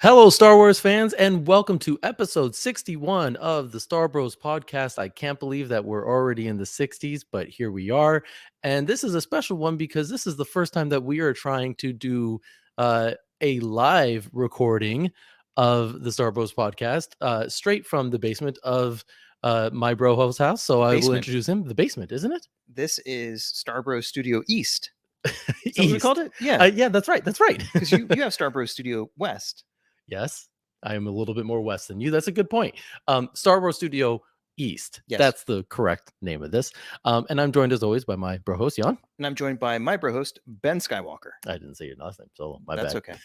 Hello, Star Wars fans, and welcome to episode 61 of the Star Bros podcast. I can't believe that we're already in the 60s, but here we are. And this is a special one because this is the first time that we are trying to do a live recording of the Star Bros podcast straight from the basement of my broho's house. So I will Basement. introduce him. The basement, isn't it? This is Starbro Studio East. Is that what we East. called it? Yeah, Yeah, that's right. That's right. because you have Starbro Studio West. Yes, I am a little bit more west than you. That's a good point. Star Wars Studio East. Yes. That's the correct name of this. And I'm joined as always by my bro host, Jan. And I'm joined by my bro host, Ben Skywalker. I didn't say your last name, so my That's bad.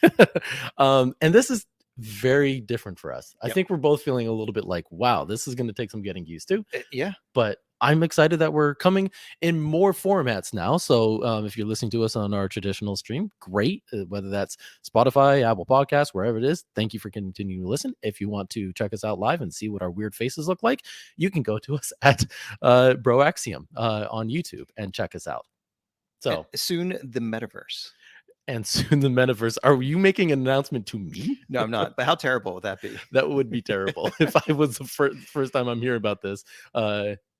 okay. And this is very different for us. I Yep. think we're both feeling a little bit like, wow, this is going to take some getting used to. Yeah. But I'm excited that we're coming in more formats now. So if you're listening to us on our traditional stream, great. Whether that's Spotify, Apple Podcasts, wherever it is, thank you for continuing to listen. If you want to check us out live and see what our weird faces look like, you can go to us at Broaxium on YouTube and check us out. So soon the metaverse. And soon the metaverse. Are you making an announcement to me? No, I'm not. But how terrible would that be? That would be terrible. If I was the first time I'm hearing about this,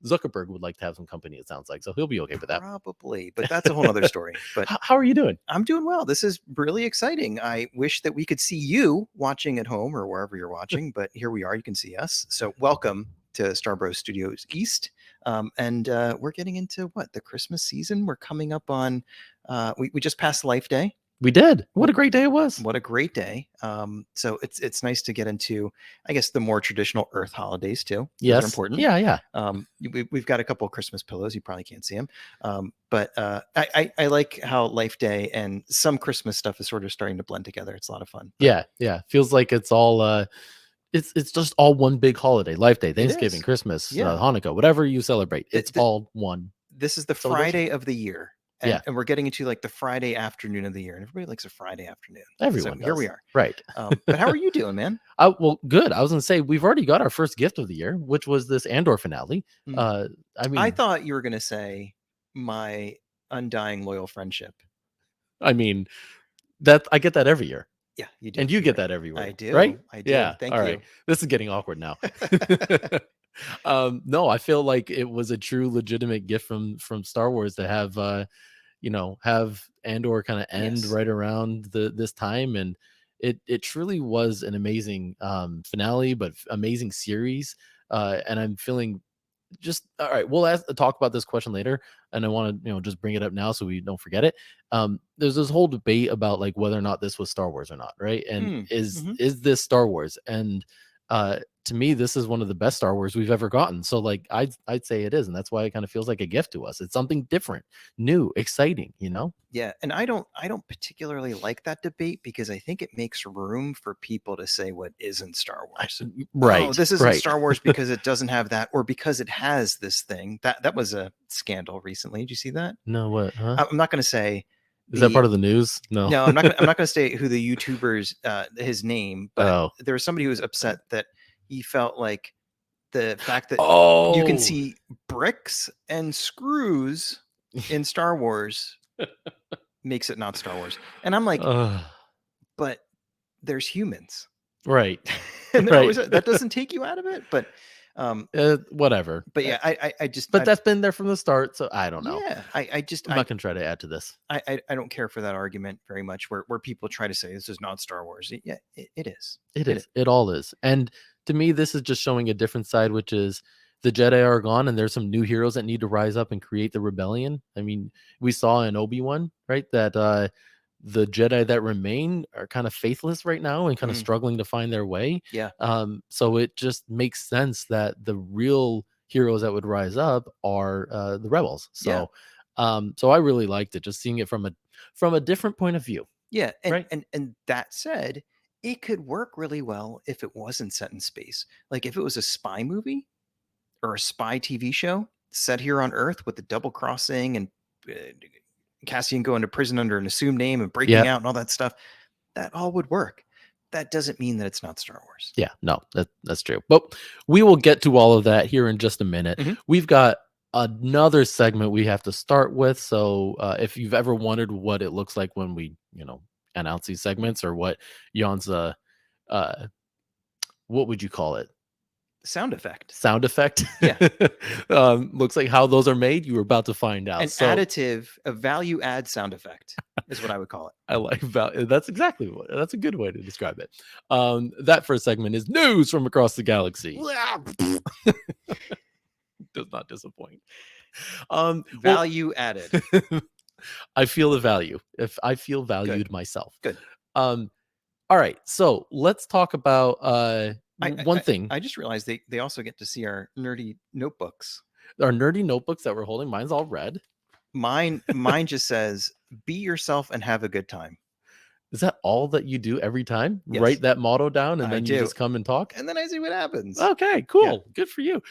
Zuckerberg would like to have some company, it sounds like. So he'll be okay with that. Probably. But that's a whole other story. But how are you doing? I'm doing well. This is really exciting. I wish that we could see you watching at home or wherever you're watching. But here we are. You can see us. So welcome to Starbro Studios East. And we're getting into the Christmas season. We're coming up on, we just passed Life Day. We did. What a great day it was. What a great day. So it's nice to get into, I guess, the more traditional Earth holidays too. Yes. Those are important. Yeah. We've got a couple of Christmas pillows. You probably can't see them. But I like how Life Day and some Christmas stuff is sort of starting to blend together. It's a lot of fun. But yeah. Feels like it's all it's just all one big holiday. Life Day, Thanksgiving, Christmas, Hanukkah, whatever you celebrate. It's all one. This is the Friday of the year. And we're getting into like the Friday afternoon of the year, and everybody likes a Friday afternoon. Everyone here we are. Right. But how are you doing, man? Well, good. I was gonna say we've already got our first gift of the year, which was this Andor finale. I thought you were gonna say my undying loyal friendship. I mean, that I get that every year. Yeah, you do. And you get that everywhere. I do. Right? I do. Yeah. Thank all you. Right. This is getting awkward now. No, I feel like it was a true legitimate gift from Star Wars to have have Andor kind of end right around this time, and it truly was an amazing finale, but amazing series. And I'm feeling just all right. We'll talk about this question later, and I want to just bring it up now so we don't forget it. There's this whole debate about like whether or not this was Star Wars or not, right? And is this Star Wars? And to me, this is one of the best Star Wars we've ever gotten. So like I'd say it is, and that's why it kind of feels like a gift to us. It's something different, new, exciting, Yeah, and I don't particularly like that debate because I think it makes room for people to say what isn't Star Wars. Right. Oh, this isn't Star Wars because it doesn't have that, or because it has this thing. That was a scandal recently. Did you see that? No, what? Huh? I'm not going to say. Is that part of the news? No. No, I'm not going to say who the YouTuber's his name, but there was somebody who was upset that he felt like the fact that you can see bricks and screws in Star Wars makes it not Star Wars. And I'm like, but there's humans. Right. And that doesn't take you out of it, but whatever. But yeah, I just that's been there from the start, so I don't know. Yeah, I'm not gonna try to add to this. I don't care for that argument very much where people try to say this is not Star Wars. Yeah, it is. It is. It all is. And to me, this is just showing a different side, which is the Jedi are gone and there's some new heroes that need to rise up and create the rebellion. I mean, we saw in Obi-Wan, right, that the Jedi that remain are kind of faithless right now and kind of struggling to find their way. Yeah. So it just makes sense that the real heroes that would rise up are the rebels. So so I really liked it, just seeing it from a different point of view. Yeah. And that said, it could work really well if it wasn't set in space. Like if it was a spy movie or a spy TV show set here on Earth with the double crossing and Cassian going to prison under an assumed name and breaking out and all that stuff, that all would work. That doesn't mean that it's not Star Wars. Yeah, no, that's true. But we will get to all of that here in just a minute. We've got another segment we have to start with. So if you've ever wondered what it looks like when we, announce these segments or what Jan's uh what would you call it? Sound effect. Sound effect. Yeah. Looks like how those are made. You were about to find out. An So additive, a value add sound effect is what I would call it. I like that's exactly what that's a good way to describe it. That first segment is news from across the galaxy. Does not disappoint. Well, Value added. I feel the value. If I feel valued Good. myself. Good. Um, all right, so let's talk about I, one I, thing. I just realized they also get to see our nerdy notebooks. Our nerdy notebooks that we're holding. Mine's all red. Mine just says, "Be yourself and have a good time." Is that all that you do every time? Yes. Write that motto down and I then you do. just come and talk? And then I see what happens. Okay, cool. Good for you.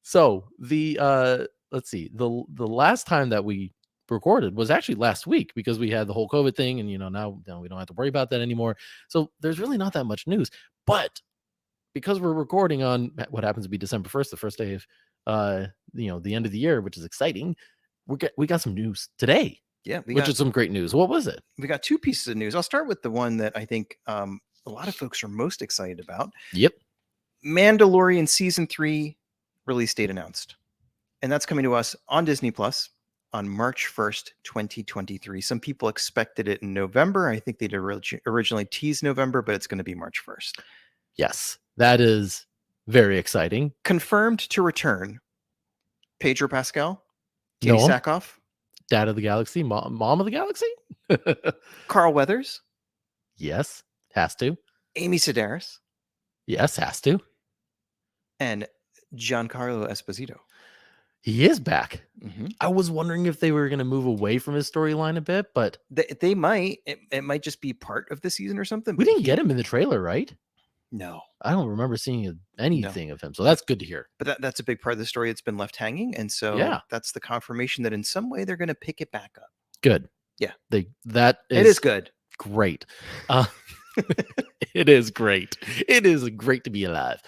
So the let's see. The last time that we recorded was actually last week because we had the whole COVID thing, and now we don't have to worry about that anymore. So there's really not that much news. But because we're recording on what happens to be December 1st, the first day of the end of the year, which is exciting, we got some news today. Yeah, which is some great news. What was it? We got two pieces of news. I'll start with the one that I think a lot of folks are most excited about. Yep. Mandalorian season 3 release date announced. And that's coming to us on Disney Plus on March 1st, 2023. Some people expected it in November. I think they'd originally teased November, but it's going to be March 1st. Yes, that is very exciting. Confirmed to return Pedro Pascal, Katie Sackhoff, Dad of the Galaxy, Mom of the Galaxy, Carl Weathers. Yes, has to. Amy Sedaris. Yes, has to. And Giancarlo Esposito. He is back. Mm-hmm. I was wondering if they were going to move away from his storyline a bit, but they might. It might just be part of the season or something. We didn't get him in the trailer, right? No. I don't remember seeing anything of him, so that's good to hear. But that's a big part of the story that's been left hanging, and so that's the confirmation that in some way they're going to pick it back up. Good. Yeah. It is good. Great. It is great. It is great to be alive.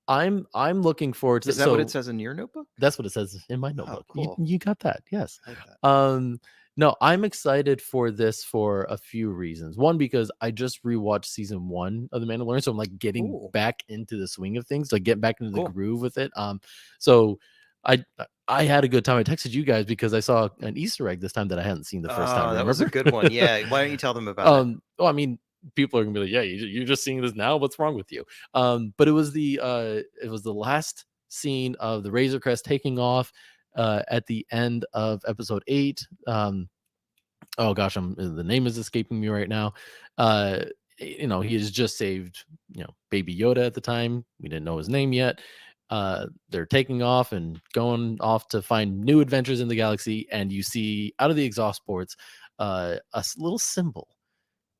I'm looking forward to. Is that what it says in your notebook? That's what it says in my notebook. Oh, cool. You got that? Yes. I like that. No, I'm excited for this for a few reasons. One, because I just rewatched season 1 of The Mandalorian, so I'm like getting back into the swing of things, like get back into the groove with it. So I had a good time. I texted you guys because I saw an Easter egg this time that I hadn't seen the first time. That was a good one. Yeah. Why don't you tell them about it? Well, I mean, people are gonna be like, yeah, you're just seeing this now. What's wrong with you? But it was the last scene of the Razor Crest taking off at the end of episode 8. Oh gosh, the name is escaping me right now. He has just saved Baby Yoda at the time. We didn't know his name yet. They're taking off and going off to find new adventures in the galaxy, and you see out of the exhaust ports a little symbol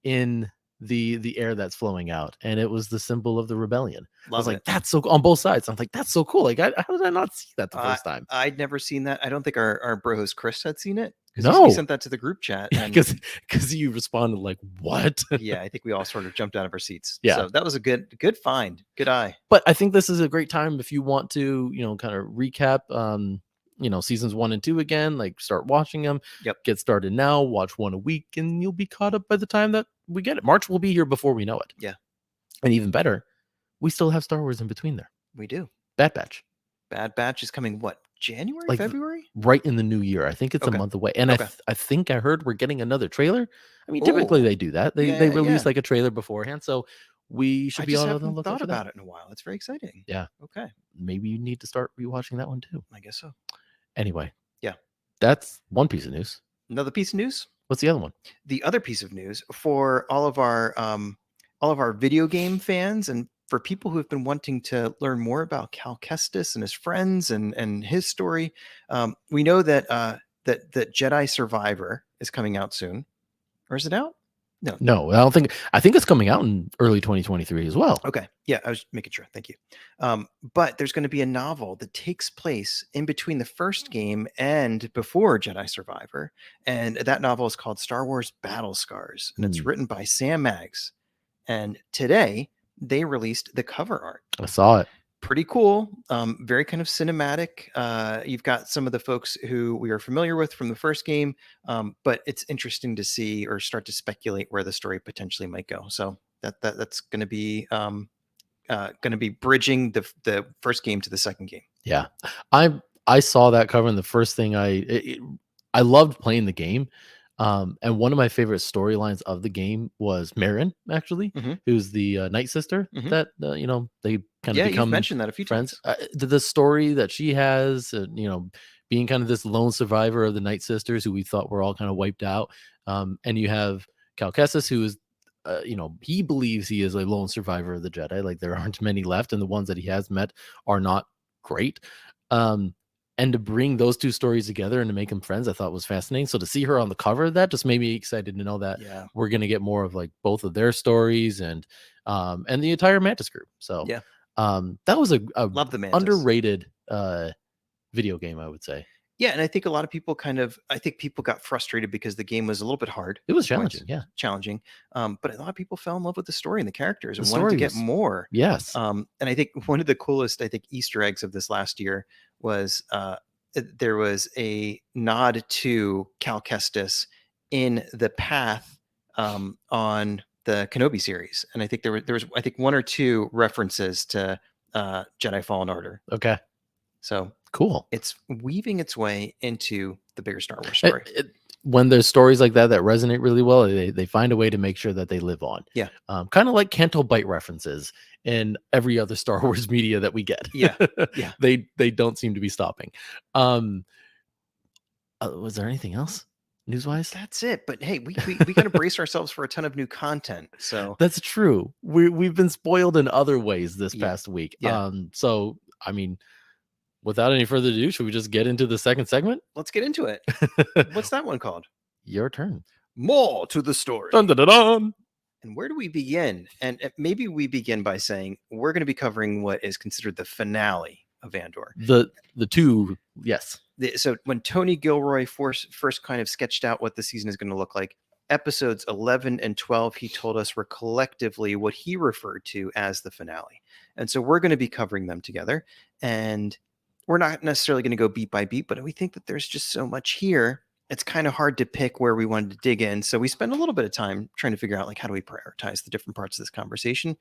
in the air that's flowing out, and it was the symbol of the rebellion. I was like, that's so on both sides. I'm like, that's so cool. Like, how did I not see that the first time? I'd never seen that. I don't think our bro host Chris had seen it. No, he sent that to the group chat because you responded like, what? Yeah, I think we all sort of jumped out of our seats. Yeah, so that was a good find, good eye. But I think this is a great time if you want to kind of recap seasons 1 and 2 again, like start watching them. Yep. Get started now, watch one a week, and you'll be caught up by the time that we get it. March will be here before we know it. Yeah. And even better, we still have Star Wars in between there. We do. Bad Batch is coming what, January, February? Right in the new year. I think it's a month away. And I think I heard we're getting another trailer. I mean, typically they do that. They release like a trailer beforehand. So we should be on the lookout thought for about that. it in a while. It's very exciting. Yeah. Okay. Maybe you need to start rewatching that one too. I guess so. Anyway. Yeah. That's one piece of news. Another piece of news? What's the other one? The other piece of news for all of our video game fans and for people who have been wanting to learn more about Cal Kestis and his friends and his story, we know that that Jedi Survivor is coming out soon. Or is it out? No, I don't think. I think it's coming out in early 2023 as well. Okay. Yeah, I was making sure. Thank you. But there's going to be a novel that takes place in between the first game and before Jedi Survivor. And that novel is called Star Wars Battle Scars. And it's written by Sam Maggs. And today they released the cover art. I saw it. Pretty cool. Very kind of cinematic. You've got some of the folks who we are familiar with from the first game, but it's interesting to see or start to speculate where the story potentially might go. So That's going to be bridging the first game to the second game. Yeah, I saw that cover, and the first thing I loved playing the game. And one of my favorite storylines of the game was Marin, actually, Hmm. who's the Night Sister Hmm. that they kind of Yeah, you've become mentioned that a few friends. times. The story that she has, being kind of this lone survivor of the Night Sisters, who we thought were all kind of wiped out. And you have Cal Kestis, who is, he believes he is a lone survivor of the Jedi. Like there aren't many left, and the ones that he has met are not great. Um, and to bring those two stories together and to make them friends, I thought was fascinating. So to see her on the cover of that just made me excited to know that Yeah, we're gonna get more of like both of their stories and the entire Mantis group. So yeah, that was a love the Mantis. underrated video game, I would say. Yeah, and I think a lot of people I think people got frustrated because the game was a little bit hard It was at points, challenging, yeah. challenging. But a lot of people fell in love with the story and the characters The and wanted to story get was more. yes. And I think one of the coolest, I think, Easter eggs of this last year was there was a nod to Cal Kestis in the path on the Kenobi series, and I think there was I think one or two references to Jedi Fallen Order. Okay. So Cool. it's weaving its way into the bigger Star Wars It, story. it, when there's stories like that resonate really well, they find a way to make sure that they live on. Yeah. Kind of like Canto Bite references in every other Star Wars media that we get. Yeah. Yeah. They don't seem to be stopping. Um, was there anything else news wise? That's it. But hey, we got to brace ourselves for a ton of new content. So That's true. We've been spoiled in other ways this yeah. past week. Yeah. So I mean, without any further ado, should we just get into the second segment? Let's get into it. What's that one called? Your turn. More to the story. Dun, dun, dun, dun. And where do we begin? And maybe we begin by saying we're going to be covering what is considered the finale of Andor. The two, yes. So when Tony Gilroy first kind of sketched out what the season is going to look like, episodes 11 and 12, he told us were collectively what he referred to as the finale. And so we're going to be covering them together. And we're not necessarily going to go beat by beat, but we think that there's just so much here. It's kind of hard to pick where we wanted to dig in. So we spent a little bit of time trying to figure out, like, how do we prioritize the different parts of this conversation?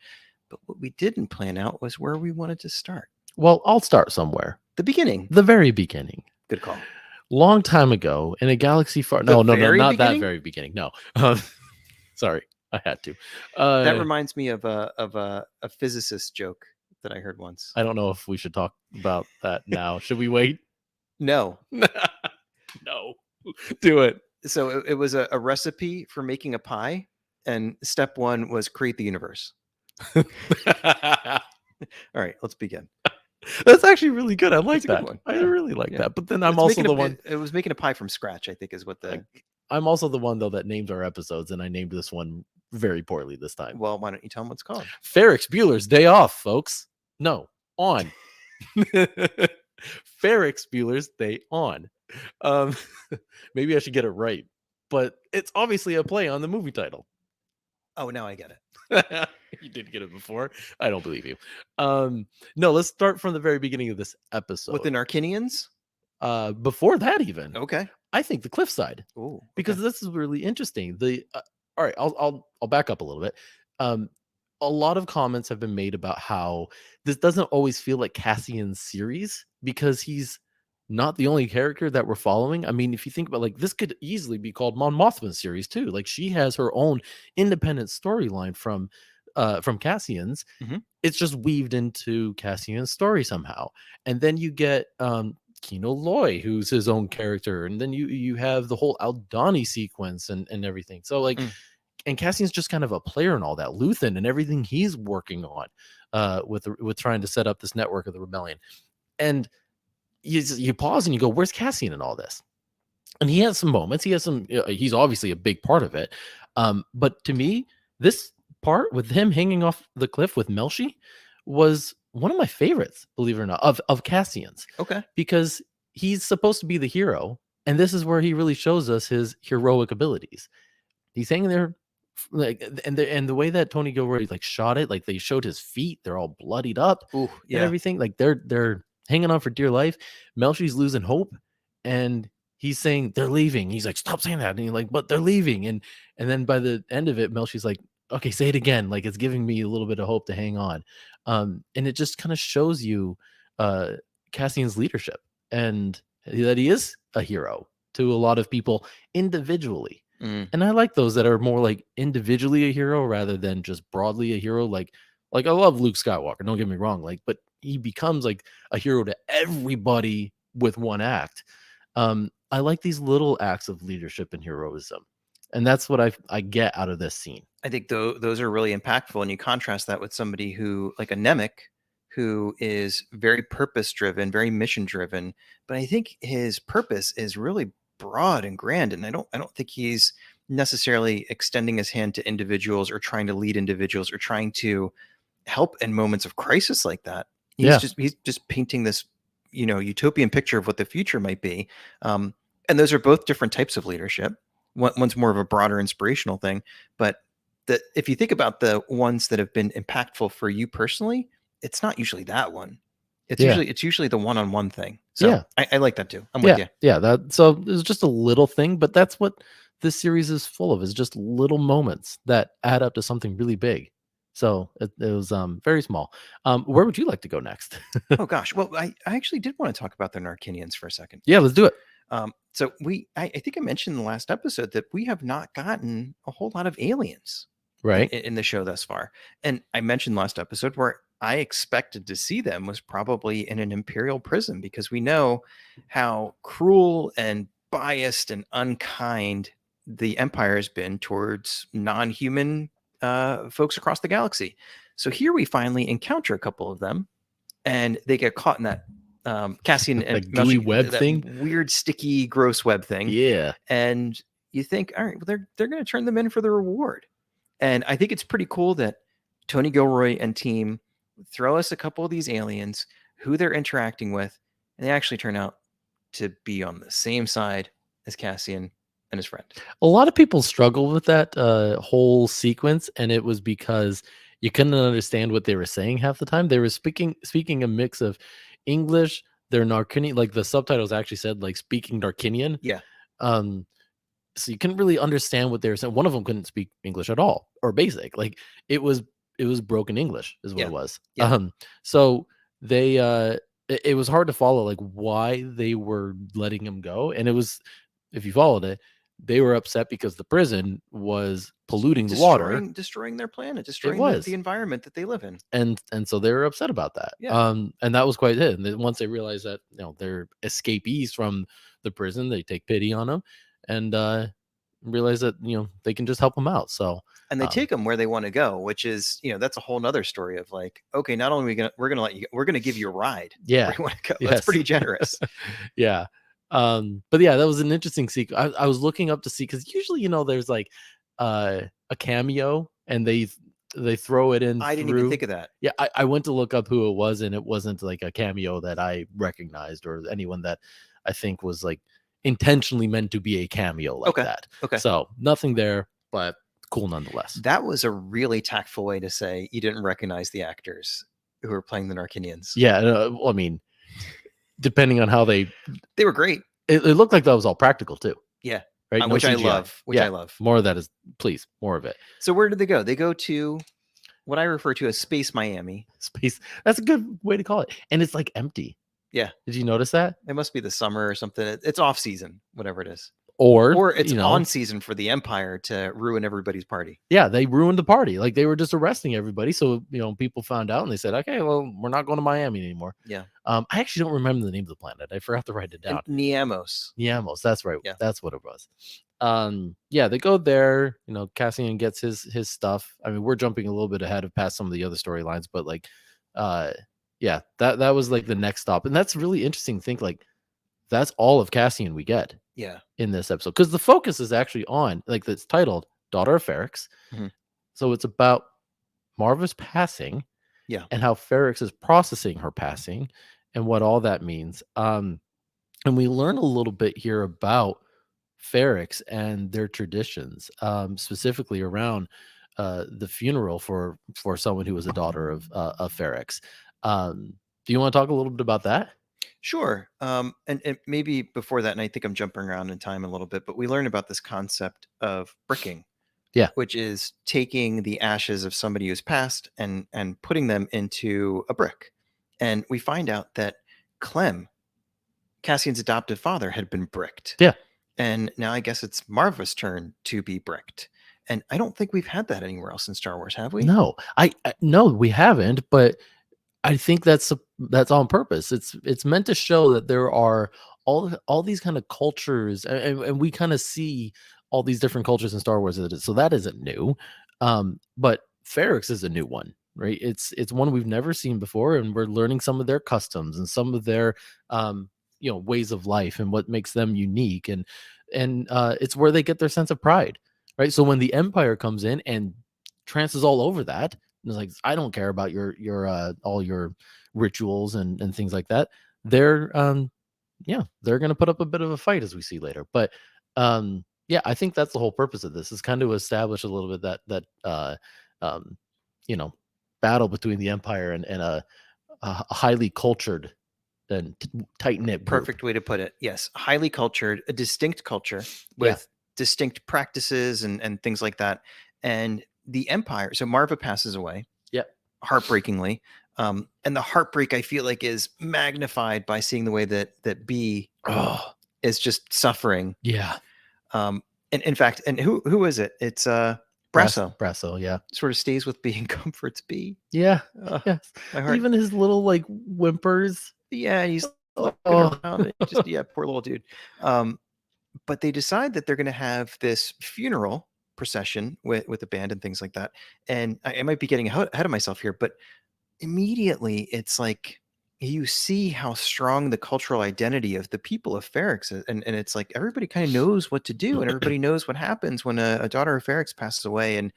But what we didn't plan out was where we wanted to start. Well, I'll start somewhere. The beginning. The very beginning. Good call. Long time ago in a galaxy far. No, not beginning? that very beginning. No. Sorry, I had to. That reminds me of a physicist joke that I heard once. I don't know if we should talk about that now. Should we wait? No. No. Do it. So it was a recipe for making a pie, and step one was create the universe. All right, let's begin. That's actually really good. I like That's a good that. one. I Yeah. really like Yeah. that. But then I'm It's also making the one. It was making a pie from scratch, I think, is what the. I'm also the one though that names our episodes, and I named this one very poorly this time. Well, why don't you tell them what it's called? Ferrix Bueller's Day Off, folks. No, on. Ferrix Bueller's Day On. Maybe I should get it right, but it's obviously a play on the movie title. Oh, now I get it. You did get it before. I don't believe you. No, let's start from the very beginning of this episode. With the Narkinians? Before that, even. Okay. I think the cliffside. Oh, because this is really interesting. All right, I'll back up a little bit. A lot of comments have been made about how this doesn't always feel like Cassian's series because he's not the only character that we're following. I mean, if you think about like this could easily be called Mon Mothma's series too. Like she has her own independent storyline from Cassian's. Mm-hmm. It's just weaved into Cassian's story somehow. And then you get Kino Loy, who's his own character, and then you have the whole Aldani sequence and everything. So like and Cassian's just kind of a player in all that. Luthen and everything he's working on with trying to set up this network of the rebellion. And you pause and you go, where's Cassian in all this? And he has some moments. He has some. He's obviously a big part of it. But to me, this part with him hanging off the cliff with Melshi was one of my favorites, believe it or not, of Cassian's. Okay. Because he's supposed to be the hero, and this is where he really shows us his heroic abilities. He's hanging there, like, and the way that Tony Gilroy like shot it, like they showed his feet, they're all bloodied up, and everything. Like they're hanging on for dear life. Melshi's losing hope, and he's saying they're leaving. He's like, stop saying that, and he's like, but they're leaving, and then by the end of it, Melshi's like, okay, say it again. Like it's giving me a little bit of hope to hang on. And it just kind of shows you uh Cassian's leadership and that he is a hero to a lot of people individually. Mm. And I like those that are more like individually a hero rather than just broadly a hero. Like I love Luke Skywalker, don't get me wrong, like, but he becomes like a hero to everybody with one act. I like these little acts of leadership and heroism. And that's what I get out of this scene. I think those are really impactful, and you contrast that with somebody who, like a Nemec, who is very purpose driven, very mission driven. But I think his purpose is really broad and grand, and I don't think he's necessarily extending his hand to individuals or trying to lead individuals or trying to help in moments of crisis like that. Yeah. He's just painting this, utopian picture of what the future might be. And those are both different types of leadership. One's more of a broader inspirational thing, but that if you think about the ones that have been impactful for you personally, it's not usually that one. Yeah. It's usually the one-on-one thing. So Yeah. I like that too. I'm with Yeah. you. Yeah. That so it's just a little thing, but that's what this series is full of, is just little moments that add up to something really big. So it was very small. Where would you like to go next? Oh gosh. Well, I actually did want to talk about the Narkinians for a second. Yeah, let's do it. So I think I mentioned in the last episode that we have not gotten a whole lot of aliens Right. in the show thus far. And I mentioned last episode where I expected to see them was probably in an imperial prison, because we know how cruel and biased and unkind the empire has been towards non-human folks across the galaxy. So here we finally encounter a couple of them, and they get caught in that Cassian and That gooey Melchi, web that thing. weird, sticky, gross web thing. Yeah. And you think, all right, well, they're going to turn them in for the reward. And I think it's pretty cool that Tony Gilroy and team throw us a couple of these aliens, who they're interacting with, and they actually turn out to be on the same side as Cassian and his friend. A lot of people struggle with that whole sequence, and it was because you couldn't understand what they were saying half the time. They were speaking a mix of English, their Narkinian, like the subtitles actually said like speaking Narkinian. Yeah. Um, so you couldn't really understand what they were saying. One of them couldn't speak English at all or basic. Like it was broken English is what Yeah. it was. Yeah. So they it was hard to follow like why they were letting him go. And it was, if you followed it, they were upset because the prison was polluting the water. Destroying their planet, It destroying the was. environment that they live in. And so they were upset about that. Yeah. And that was quite it. And then once they realized that, they're escapees from the prison, they take pity on them and realize that, they can just help them out. So And they take them where they want to go, which is, that's a whole nother story of like, okay, not only we're gonna let you, we're gonna give you a ride yeah, where you want to go. yes. That's pretty generous. Yeah. But yeah, that was an interesting sequence. I was looking up to see, because usually, there's like a cameo and they throw it in. I didn't even think of that. Yeah, I went to look up who it was, and it wasn't like a cameo that I recognized or anyone that I think was like intentionally meant to be a cameo like Okay. that. Okay. So nothing there, but cool nonetheless. That was a really tactful way to say you didn't recognize the actors who were playing the Narkinians. Yeah, well, I mean, depending on how they were great. It looked like that was all practical too. Yeah. Right. No Which I CGI. love. Which Yeah, I love. more of that is, please, more of it. So where did they go? They go to what I refer to as Space Miami. Space. That's a good way to call it. And it's like empty. Yeah. Did you notice that? It must be the summer or something. It's off season, whatever it is. Or it's on season for the Empire to ruin everybody's party. Yeah, they ruined the party. Like they were just arresting everybody. So, people found out and they said, okay, well, we're not going to Miami anymore. Yeah. I actually don't remember the name of the planet. I forgot to write it down. Niamos. Niamos. That's right. Yeah. That's what it was. Yeah, they go there, Cassian gets his stuff. I mean, we're jumping a little bit ahead of past some of the other storylines, but like, yeah, that was like the next stop. And that's really interesting to think like that's all of Cassian we get. Yeah. In this episode, because the focus is actually on, like, it's titled Daughter of Ferrix. Mm-hmm. So it's about Maarva's passing, yeah, and how Ferrix is processing her passing and what all that means. And we learn a little bit here about Ferrix and their traditions, specifically around the funeral for someone who was a daughter of Ferrix. Do you want to talk a little bit about that? Sure. And maybe before that, and I think I'm jumping around in time a little bit, but we learned about this concept of bricking, Yeah. which is taking the ashes of somebody who's passed and putting them into a brick. And we find out that Clem, Cassian's adoptive father, had been bricked. Yeah. And now I guess it's Maarva's turn to be bricked. And I don't think we've had that anywhere else in Star Wars, have we? No, no, we haven't. But I think that's on purpose. It's meant to show that there are all these kind of cultures, and we kind of see all these different cultures in Star Wars. So that isn't new. But Ferrix is a new one, right? It's one we've never seen before, and we're learning some of their customs and some of their ways of life and what makes them unique, and it's where they get their sense of pride, right? So when the Empire comes in and trances all over that, and it's like, I don't care about your all your rituals and things like that. They're they're gonna put up a bit of a fight, as we see later. But yeah, I think that's the whole purpose of this, is kind of establish a little bit that um you know battle between the Empire and a highly cultured and tight knit group. Perfect way to put it. Yes, highly cultured, a distinct culture Yeah. with distinct practices and things like that. And the Empire, so Maarva passes away Yeah. heartbreakingly. And the heartbreak, I feel like, is magnified by seeing the way that B Oh is just suffering. yeah. And in fact, and who is it? It's Brasso. Brasso. Yeah. Sort of stays with B and comforts B. Yeah. Yes. My heart. Even his little like whimpers. Yeah, he's looking Oh. around. Just poor little dude. But they decide that they're going to have this funeral procession with a band and things like that. And I might be getting ahead of myself here, but immediately it's like you see how strong the cultural identity of the people of Ferrix is, and it's like everybody kind of knows what to do, and everybody knows what happens when a daughter of Ferrix passes away, and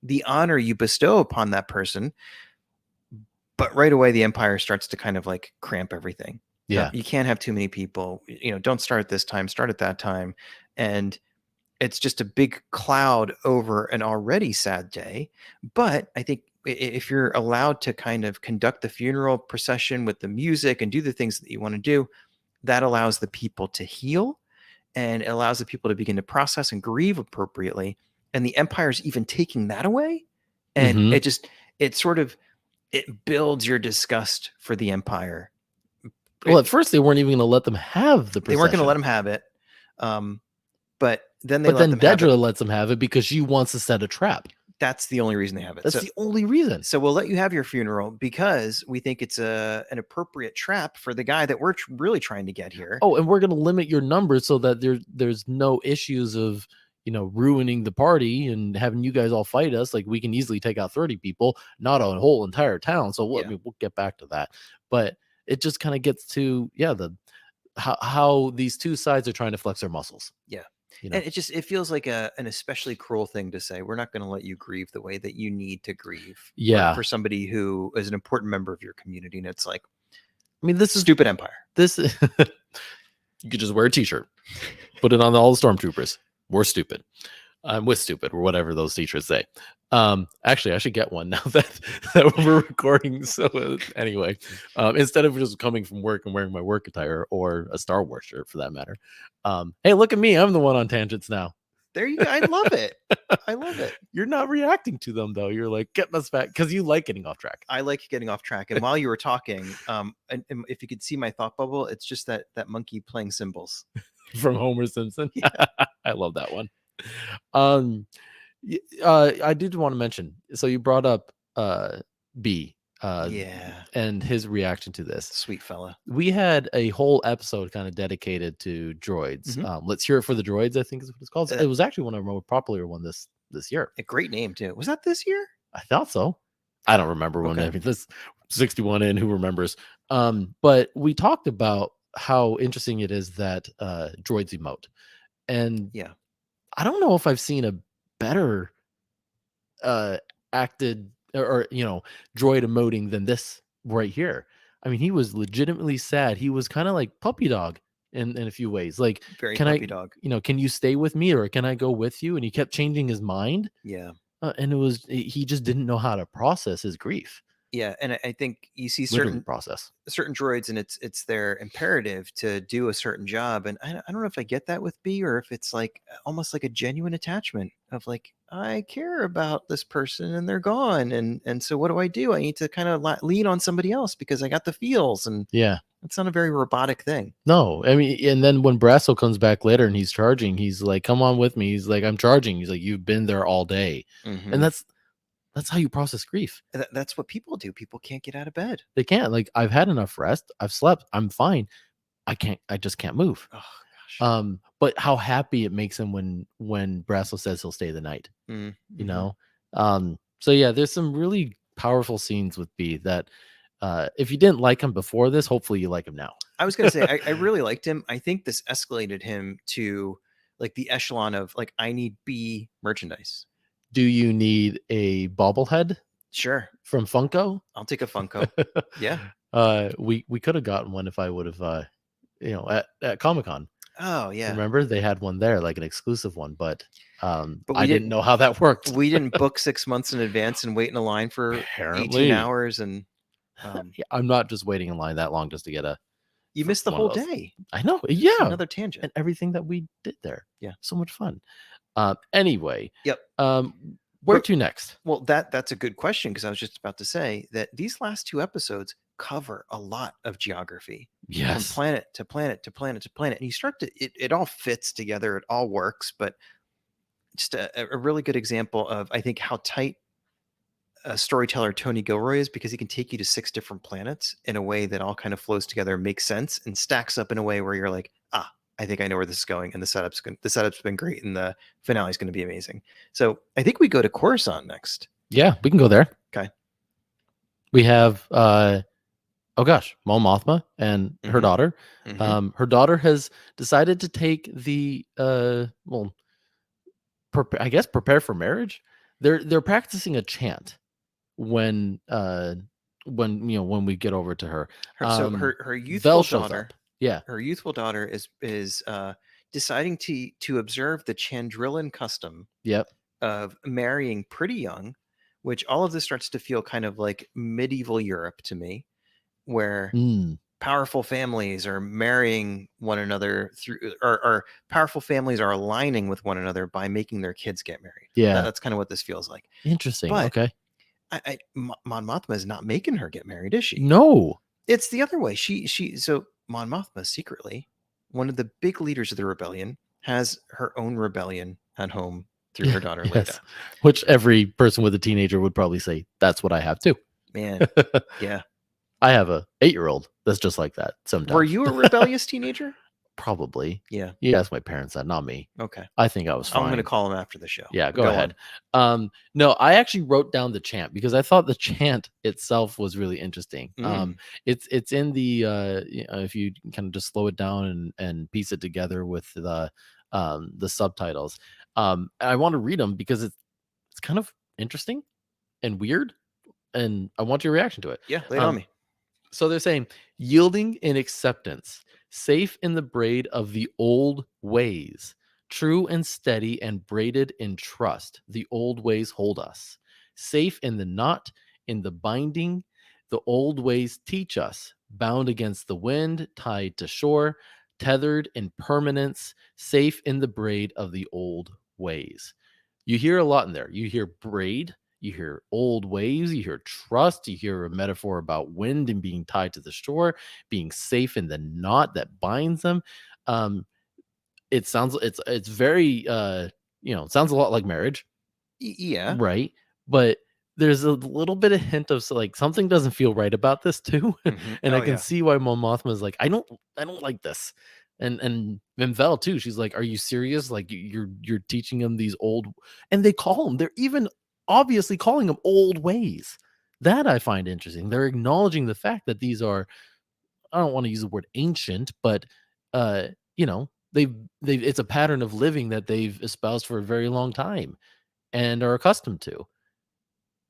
the honor you bestow upon that person. But right away, the Empire starts to kind of like cramp everything. Yeah. You can't have too many people. Don't start at this time, start at that time. And it's just a big cloud over an already sad day. But I think if you're allowed to kind of conduct the funeral procession with the music and do the things that you want to do, that allows the people to heal, and it allows the people to begin to process and grieve appropriately. And the Empire's even taking that away. And Mhm. it builds your disgust for the Empire. Well, at first they weren't even gonna let them have the They weren't going to procession. let them have it. But then they But let then them have it. Dedra lets them have it because she wants to set a trap. That's the only reason they have it. That's the only reason. So we'll let you have your funeral because we think it's an appropriate trap for the guy that we're really trying to get here. Oh, and we're gonna limit your numbers so that there's no issues of ruining the party and having you guys all fight us. Like, we can easily take out 30 people, not a whole entire town. So Yeah. I mean, we'll get back to that. But it just kind of gets to how these two sides are trying to flex their muscles. Yeah. You know? And it feels like an especially cruel thing to say. We're not going to let you grieve the way that you need to grieve. Yeah. For somebody who is an important member of your community. And it's like, I mean, this is stupid Empire. this. You could just wear a T-shirt, put it on all the stormtroopers. We're stupid. I'm with stupid, or whatever those T-shirts say. Actually, I should get one now that we're recording. So anyway, instead of just coming from work and wearing my work attire, or a Star Wars shirt for that matter. Hey, look at me! I'm the one on tangents now. There you go. I love it. I love it. You're not reacting to them though. You're like, getting us back, because you like getting off track. I like getting off track. And while you were talking, and if you could see my thought bubble, it's just that monkey playing cymbals From Homer Simpson. Yeah. I love that one. I did want to mention. So you brought up B. Yeah. And his reaction to this. Sweet fella. We had a whole episode kind of dedicated to droids. Let's hear it for the droids, I think is what it's called. It was actually one of our more popular one this year. A great name too. Was that this year? I thought so. I don't remember when. I mean, this 61 in, who remembers? But we talked about how interesting it is that droids emote. And yeah, I don't know if I've seen a better acted or droid emoting than this right here. I mean, he was legitimately sad. He was kind of like puppy dog in a few ways. Like, very can puppy dog. Can you stay with me, or can I go with you? And he kept changing his mind. Yeah. And he just didn't know how to process his grief. Yeah, and I think you see literally certain process. droids, and it's their imperative to do a certain job, and I don't know if I get that with B, or if it's like almost like a genuine attachment of like, I care about this person and they're gone, and so what do? I need to kind of lean on somebody else because I got the feels, and Yeah. it's not a very robotic thing. No, I mean, and then when Brasso comes back later and he's charging, he's like, "Come on with me." He's like, "I'm charging." He's like, "You've been there all day," and Hmm. that's how you process grief. That's what people do. People can't get out of bed. They can't. Like, I've had enough rest. I've slept. I'm fine. I can't. I just can't move. Oh gosh. But how happy it makes him when Brasso says he'll stay the night. You Mm-hmm. know. So yeah, there's some really powerful scenes with B that, if you didn't like him before this, hopefully you like him now. I was gonna say I really liked him. I think this escalated him to like the echelon of like, I need B merchandise. Do you need a bobblehead Sure, from Funko? I'll take a Funko. Yeah. We could have gotten one if I would have, at Comic Con. Oh yeah. Remember they had one there, like an exclusive one, but But I didn't know how that worked. we didn't book 6 months in advance and wait in a line for 18 Apparently, hours, and um, yeah, I'm not just waiting in line that long just to get you missed the one of whole those. day. I know, yeah, Another tangent. and everything that we did there, Yeah. so much fun. Anyway, Yep. where But to next? well, that's a good question, because I was just about to say that these last 2 episodes cover a lot of geography from Yes, planet to planet to planet to planet, and you start to it all fits together, it all works, but just a really good example of, I think, how tight a storyteller Tony Gilroy is, because he can take you to 6 different planets in a way that all kind of flows together, makes sense, and stacks up in a way where you're like, ah, I think I know where this is going, and the setup's been great, and the finale is going to be amazing. So I think we go to Coruscant next. yeah, we can go there. Okay. We have oh gosh, Mol Mothma and her Hmm. daughter. Hmm. Her daughter has decided to take the I guess prepare for marriage. They're practicing a chant when when we get over to her. So her Vel youthful shows daughter, up. Yeah. is deciding to observe the Chandrillan custom Yep. of marrying pretty young, which all of this starts to feel kind of like medieval Europe to me, where Mm, powerful families are marrying one another through, or powerful families are aligning with one another by making their kids get married. yeah. That's kind of what this feels like. Interesting. But Okay. Mon Mothma is not making her get married, is she? No. It's the other way. So Mon Mothma secretly, one of the big leaders of the rebellion, has her own rebellion at home through Yeah. her daughter Yes. Leda. Which every person with a teenager would probably say that's what I have too. Man, yeah. I have a 8-year-old that's just like that Were sometimes. you a rebellious teenager? Probably. Yeah. You ask my parents that, not me. Okay. I think I was I'm going to fine. call him after the show. Yeah, But go go ahead. on. No, I actually wrote down the chant because I thought the chant itself was really interesting. Mm. It's in the if you kind of just slow it down and piece it together with the subtitles. I want to read them because it's kind of interesting and weird, and I want your reaction to it. Yeah, lay it on me. So they're saying yielding in acceptance, safe in the braid of the old ways, true and steady and braided in trust. The old ways hold us. Safe in the knot, in the binding, the old ways teach us. Bound against the wind, tied to shore, tethered in permanence, safe in the braid of the old ways. You hear a lot in there. You hear braid, you hear old ways, you hear trust, you hear a metaphor about wind and being tied to the shore, being safe in the knot that binds them. Um, it sounds it's very it sounds a lot like marriage, Yeah. right? But there's a little bit of hint of like something doesn't feel right about this too. Hmm. And I Oh can yeah. see why Mon Mothma is like, I don't like this. And Vel too. She's like, are you serious? Like you're teaching them these old, and they call them, they're even obviously calling them old ways. That I find interesting. They're acknowledging the fact that these are, I don't want to use the word ancient, but uh, they've it's a pattern of living that they've espoused for a very long time and are accustomed to.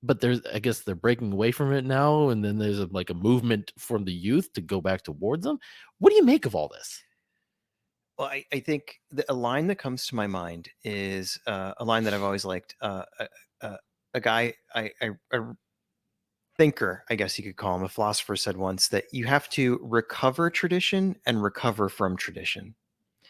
But there's, I guess they're breaking away from it now, and then there's like a movement from the youth to go back towards them. What do you make of all this? Well, I think a line that comes to my mind is a line that I've always liked. A guy I thinker, I guess you could call him, a philosopher, said once that you have to recover tradition and recover from tradition.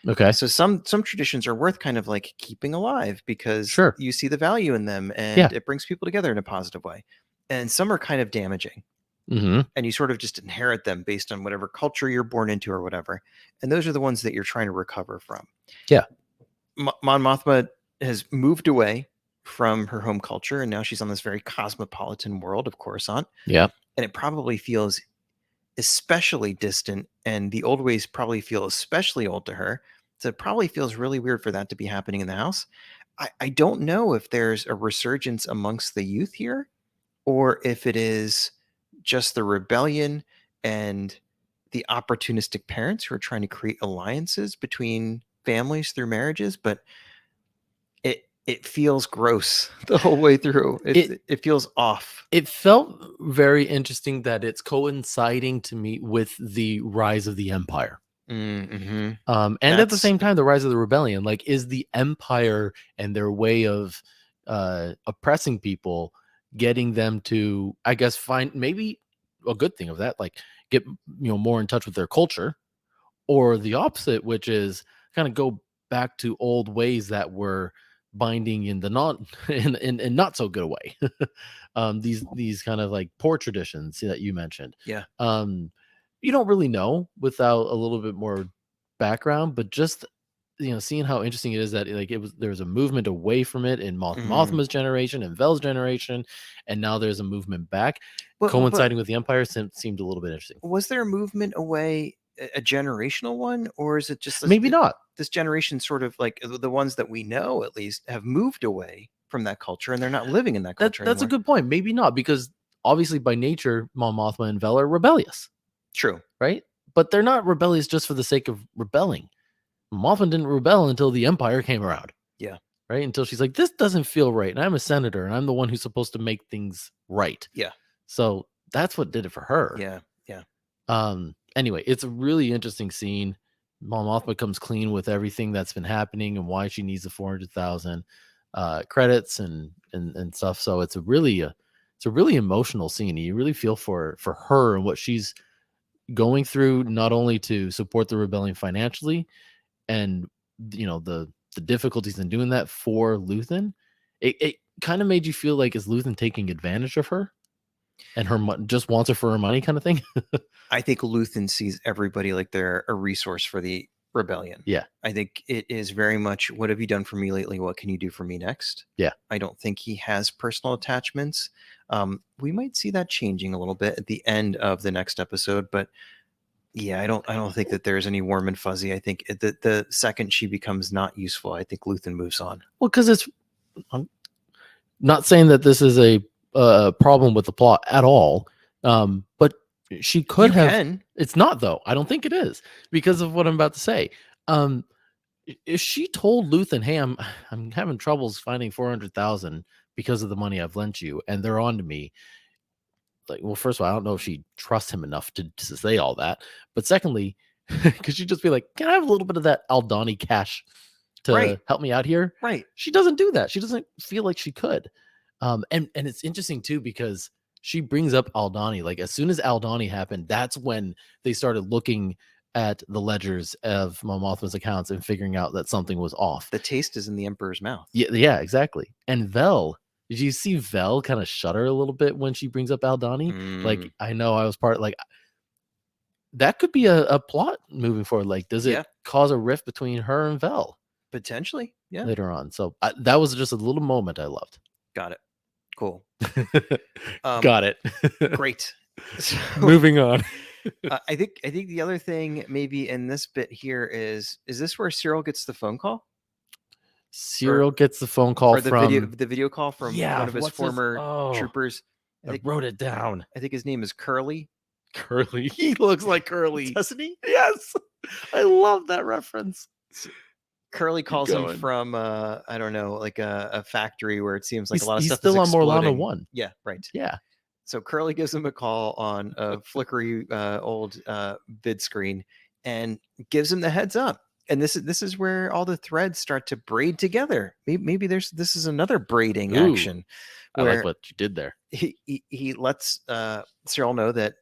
Okay. So some traditions are worth kind of like keeping alive because Sure. you see the value in them Yeah. and it brings people together in a positive way. And some are kind of damaging Mm-hmm. and you sort of just inherit them based on whatever culture you're born into or whatever. And those are the ones that you're trying to recover from. Yeah. Mon Mothma has moved away from her home culture and now she's on this very cosmopolitan world of Coruscant. Yeah. And it probably feels especially distant, and the old ways probably feel especially old to her. So it probably feels really weird for that to be happening in the house. I don't know if there's a resurgence amongst the youth here, or if it is just the rebellion and the opportunistic parents who are trying to create alliances between families through marriages. But it feels gross the whole way through. It It feels off. it felt very interesting that it's coinciding to me with the rise of the empire. Mm-hmm. And at the That's same time, the rise of the rebellion. Like, is the empire and their way of oppressing people getting them to, I guess, find maybe a good thing of that, like get more in touch with their culture, or the opposite, which is kind of go back to old ways that were binding in the not in not so good a way. These kind of like poor traditions that you mentioned. yeah. You don't really know without a little bit more background, but just seeing how interesting it is that like there was a movement away from it in Mm. Mothma's generation and Vel's generation, and now there's a movement back, But coinciding with the Empire. Seemed a little bit interesting. was there a movement away, a generational one, or is it just Maybe not. this generation sort of like the ones that we know at least have moved away from that culture and they're not living in that culture That's a anymore? good point. Maybe not, because obviously by nature, Mon Mothma and Vel are rebellious, True. right? But they're not rebellious just for the sake of rebelling. Mothma didn't rebel until the Empire came around, Yeah. right? Until she's like, this doesn't feel right. And I'm a senator and I'm the one who's supposed to make things right. Yeah. So that's what did it for her. Yeah. Yeah. Anyway, it's a really interesting scene. Mon Mothma comes clean with everything that's been happening and why she needs the 400,000 credits and stuff. So it's a really emotional scene. You really feel for her and what she's going through, not only to support the rebellion financially and the difficulties in doing that for Luthen. It kind of made you feel like, is Luthen taking advantage of her and her just wants her for her money kind of thing? I think Luthen sees everybody like they're a resource for the rebellion. Yeah. I think it is very much, what have you done for me lately? What can you do for me next? Yeah. I don't think he has personal attachments. We might see that changing a little bit at the end of the next episode, but yeah, I don't think that there's any warm and fuzzy. I think the second she becomes not useful, I think Luthen moves on. Well, because I'm not saying that this is a problem with the plot at all, but she could You have. can. It's not, though. I don't think it is, because of what I'm about to say. If she told Luthen, "Hey, I'm having troubles finding 400,000 because of the money I've lent you, and they're on to me," like, well, first of all, I don't know if she trusts him enough to say all that. But secondly, could she just be like, "Can I have a little bit of that Aldani cash to Right. help me out here?" Right. She doesn't do that. She doesn't feel like she could. And it's interesting too, because she brings up Aldani. Like, as soon as Aldani happened, that's when they started looking at the ledgers of Mon Mothma's accounts and figuring out that something was off. The taste is in the Emperor's mouth. Yeah, exactly. And Vel, did you see Vel kind of shudder a little bit when she brings up Aldani? Like, I know I was part, like, that could be a plot moving forward. Like, does it cause a rift between her and Vel Potentially? Yeah. later on? So that was just a little moment I loved. Got it. Cool. Got it. Great. So, moving on. I think the other thing maybe in this bit here is this where Cyril gets the phone call? Cyril gets the phone call or the from video call from one of his former troopers. I wrote it down. I think his name is Curly. Curly. He looks like Curly. Doesn't he? Yes. I love that reference. Curly calls him from I don't know, like a factory where it seems like a lot of stuff still is on exploding. Morlana 1. Yeah, right. Yeah. So Curly gives him a call on a flickery old vid screen and gives him the heads up. And this is where all the threads start to braid together. Maybe this is another braiding Ooh, action I like where what you did there. he lets Cyril know that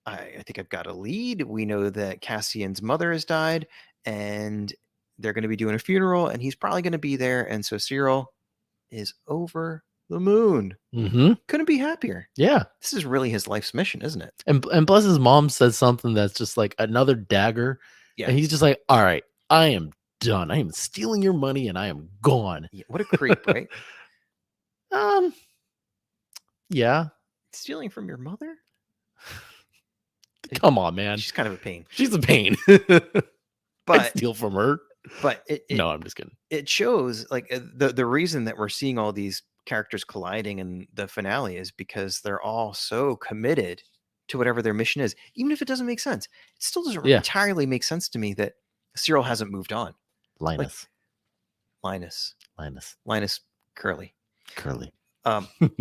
I think I've got a lead. We know that Cassian's mother has died, and they're going to be doing a funeral, and he's probably going to be there. And so Cyril is over the moon. Mm-hmm. Couldn't be happier. Yeah. This is really his life's mission, isn't it? And plus his mom says something that's just like another dagger. Yeah. And he's just like, all right, I am done. I am stealing your money and I am gone. Yeah, what a creep, right? Um, yeah. Stealing from your mother? Come on, man. She's kind of a pain. She's a pain. I'd But steal from her. but it No, I'm just kidding. it shows like the reason that we're seeing all these characters colliding in the finale is because they're all so committed to whatever their mission is, even if it doesn't make sense. It still doesn't Yeah. entirely make sense to me that Cyril hasn't moved on. Linus. Linus Curly. Curly.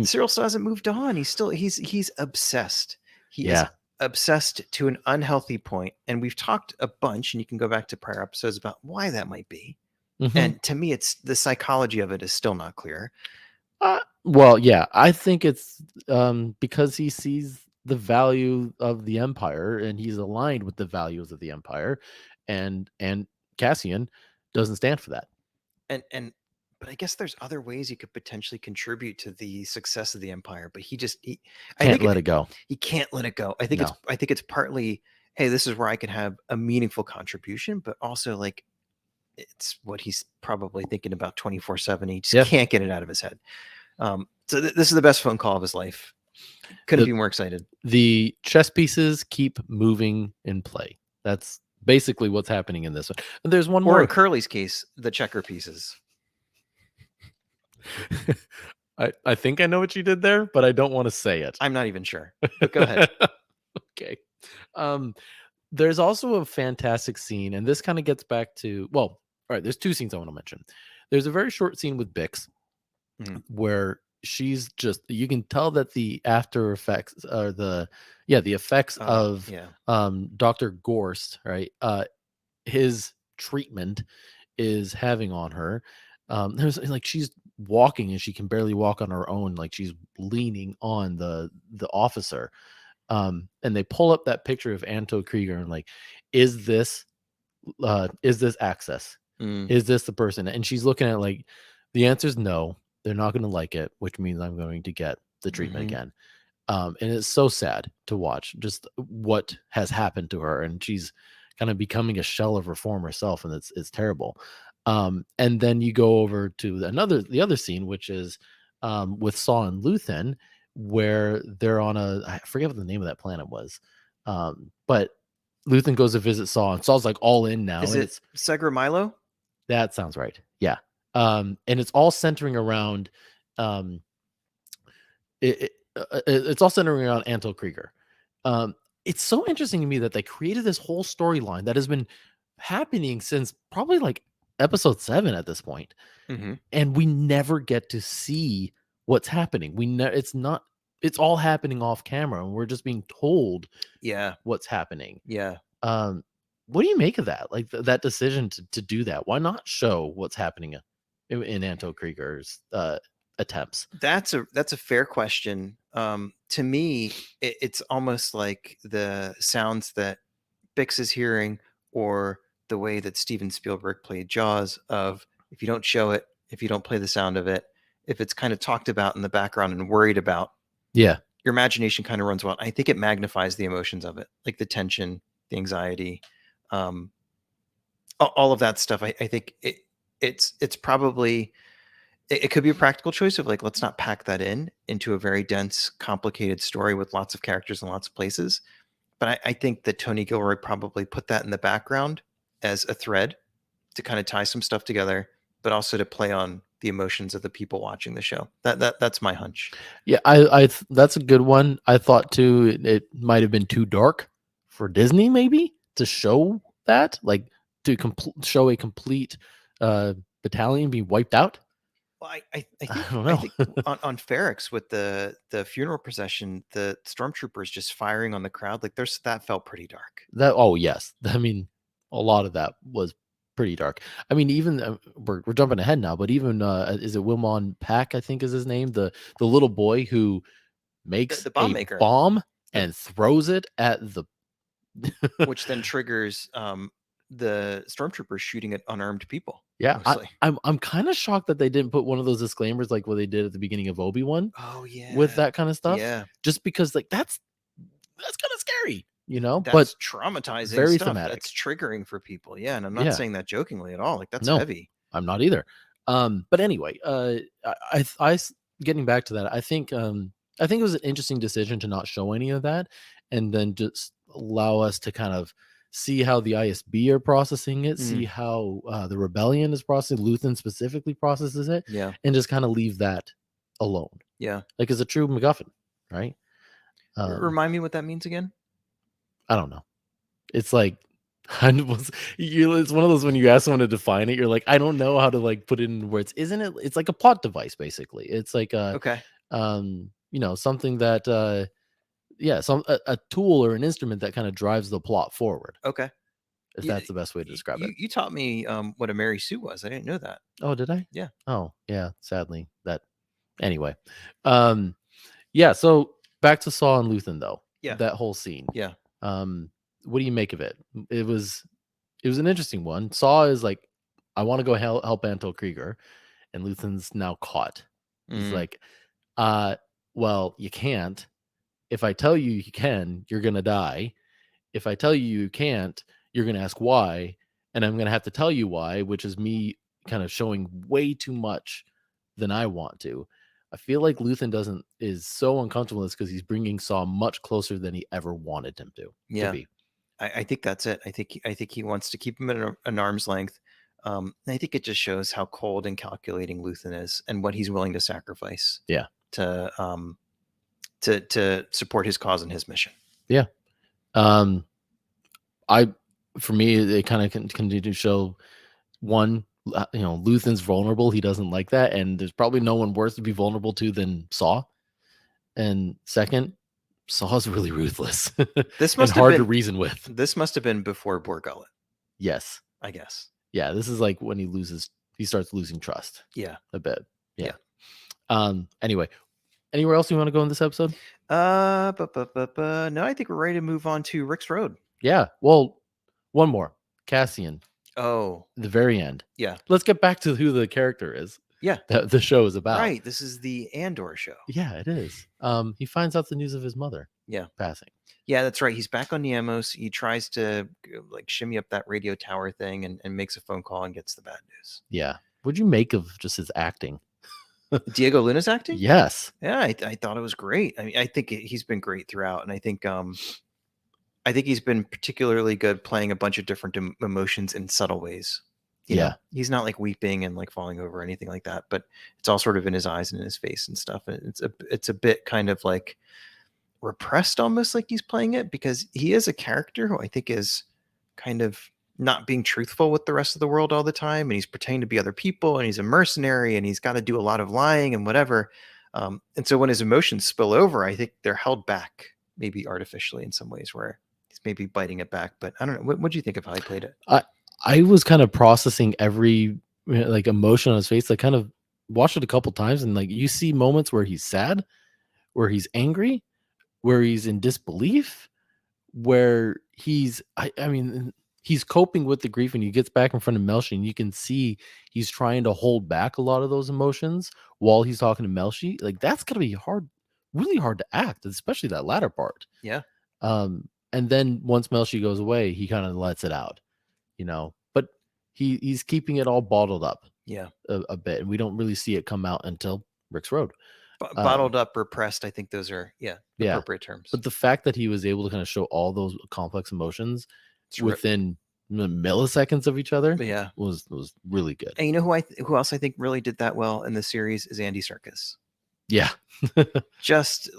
Cyril still hasn't moved on. He's obsessed. He is Yeah. obsessed to an unhealthy point, and we've talked a bunch, and you can go back to prior episodes about why that might be. Mhm. And to me, it's the psychology of it is still not clear. Well, yeah, I think it's because he sees the value of the empire and he's aligned with the values of the empire, and Cassian doesn't stand for that. And but I guess there's other ways he could potentially contribute to the success of the empire, but I Can't think let it go. he can't let it go. I think No. it's partly, hey, this is where I can have a meaningful contribution, but also like it's what he's probably thinking about 24/7. He just Yeah. can't get it out of his head. So this is the best phone call of his life. Couldn't be more excited. The chess pieces keep moving in play. That's basically what's happening in this one. And there's one Or more. in Curly's case, the checker pieces. I think I know what you did there, but I don't want to say it. I'm not even sure. But go ahead. Okay. There's also a fantastic scene, and this kind of gets back to, well, all right, there's two scenes I want to mention. There's a very short scene with Bix where she's just, you can tell that the after effects are the effects of Dr. Gorst, right? His treatment is having on her. There's like she's walking and she can barely walk on her own, like she's leaning on the officer. And they pull up that picture of Anto Krieger and like, is this access? Is this the person? And she's looking at like, the answer is no, they're not going to like it, which means I'm going to get the treatment again. And it's so sad to watch just what has happened to her, and she's kind of becoming a shell of her former self, and it's terrible. And then you go over to the other scene, which is with Saw and Luthen, where they're on I forget what the name of that planet was, but Luthen goes to visit Saw, and Saw's like all in now. Is and it Segra Milo? That sounds right. Yeah. And it's all centering around it's all centering around Anto Krieger. It's so interesting to me that they created this whole storyline that has been happening since probably like episode 7 at this point. And we never get to see what's happening. It's all happening off camera, and we're just being told what's happening. What do you make of that? Like that decision to do that? Why not show what's happening in Anto Krieger's attempts? That's a fair question. To me, it's almost like the sounds that Bix is hearing, or the way that Steven Spielberg played Jaws, of if you don't show it, if you don't play the sound of it, if it's kind of talked about in the background and worried about, your imagination kind of runs wild. I think it magnifies the emotions of it, like the tension, the anxiety, all of that stuff. I think it's probably, it could be a practical choice of like, let's not pack that into a very dense, complicated story with lots of characters and lots of places. But I think that Tony Gilroy probably put that in the background as a thread to kind of tie some stuff together, but also to play on the emotions of the people watching the show. That's my hunch. Yeah, that's a good one. I thought too it might have been too dark for Disney, maybe, to show that, like to show a complete battalion being wiped out. Well, I think, I don't know. I think on Ferrix with the funeral procession, the stormtroopers just firing on the crowd, like that felt pretty dark. Oh yes, I mean, a lot of that was pretty dark. I mean, even we're jumping ahead now, but even is it Wilmon Pack? I think is his name. The little boy who makes The bomb a maker, bomb the, and throws it at the. which then triggers the stormtroopers shooting at unarmed people. Yeah, Mostly. I'm kind of shocked that they didn't put one of those disclaimers like what they did at the beginning of Obi-Wan Oh with yeah, that kind of stuff. yeah. Just because like that's kind of scary, but That's traumatizing very stuff. thematic. That's triggering for people. Yeah, and I'm not Yeah, saying that jokingly at all. Like that's no, heavy. I'm not either. But anyway, getting back to that, I think it was an interesting decision to not show any of that, and then just allow us to kind of see how the ISB are processing it, Mm, see how the rebellion is processing, Luthen specifically processes it, yeah, and just kind of leave that alone, yeah. like it's a true MacGuffin, right? Remind me what that means again. I don't know. It's like it's one of those when you ask someone to define it, you're like, I don't know how to like put it in words. Isn't it? It's like a plot device, basically. It's like Okay. something that yeah, a tool or an instrument that kind of drives the plot forward, Okay. if Yeah, that's the best way to describe it. you taught me what a Mary Sue was. I didn't know that. Oh, did I? Yeah. Oh, yeah, sadly. That anyway. Um yeah, so back to Saw and Luthen though. Yeah. That whole scene. Yeah. Um what do you make of it? It was an interesting one. Saw is like, I want to go help Antel Krieger, and Luthen's now caught. He's Mm, like, uh, well, you can't. If I tell you you can, you're gonna die. If I tell you you can't, you're gonna ask why, and I'm gonna have to tell you why, which is me kind of showing way too much than I want to. I feel like Luthen doesn't is so uncomfortable with this because he's bringing Saw much closer than he ever wanted him to yeah. be. I think that's it. I think he wants to keep him at an arm's length. And I think it just shows how cold and calculating Luthen is and what he's willing to sacrifice Yeah. to to support his cause and his mission. Yeah. Um, I for me, it kind of continue to show one, Luthen's vulnerable. He doesn't like that, and there's probably no one worse to be vulnerable to than Saw. And second, Saw's really ruthless This and must have hard to been reason with. this must have been before Borgullet, Yes, I guess. yeah, this is like when he starts losing trust Yeah. a bit. Yeah. Yeah. Anyway, anywhere else you want to go in this episode? No, I think we're ready to move on to Rick's Road. Yeah. Well, one more. Cassian, Oh, the very end. yeah. Let's get back to who the character is Yeah. that the show is about. Right. This is the Andor show. Yeah, it is. He finds out the news of his mother Yeah. passing. Yeah, that's right. He's back on Niamos. He tries to like shimmy up that radio tower thing and makes a phone call and gets the bad news. Yeah. What'd you make of just his acting? Diego Luna's acting? Yes. Yeah, I thought it was great. I mean, I think he's been great throughout, and I think he's been particularly good playing a bunch of different emotions in subtle ways. You know, Yeah. he's not like weeping and like falling over or anything like that, but it's all sort of in his eyes and in his face and stuff. And it's a bit kind of like repressed, almost like he's playing it, because he is a character who I think is kind of not being truthful with the rest of the world all the time, and he's pretending to be other people, and he's a mercenary, and he's got to do a lot of lying and whatever. And so when his emotions spill over, I think they're held back, maybe artificially in some ways, where he's maybe biting it back. But I don't know. What do you think of how he played it? I was kind of processing every like emotion on his face. I kind of watched it a couple times, and like you see moments where he's sad, where he's angry, where he's in disbelief, where I mean he's coping with the grief, and he gets back in front of Melshi, and you can see he's trying to hold back a lot of those emotions while he's talking to Melshi. Like that's gonna be hard, really hard to act, especially that latter part. Yeah. And then once Melshi goes away, he kind of lets it out, but he's keeping it all bottled up Yeah. a bit, and we don't really see it come out until Rick's Road. Bottled up, repressed. I think those are, yeah, Yeah, appropriate terms. but the fact that he was able to kind of show all those complex emotions It's within milliseconds of each other yeah. was really good. And you know who else I think really did that well in the series is Andy Serkis. Yeah. Just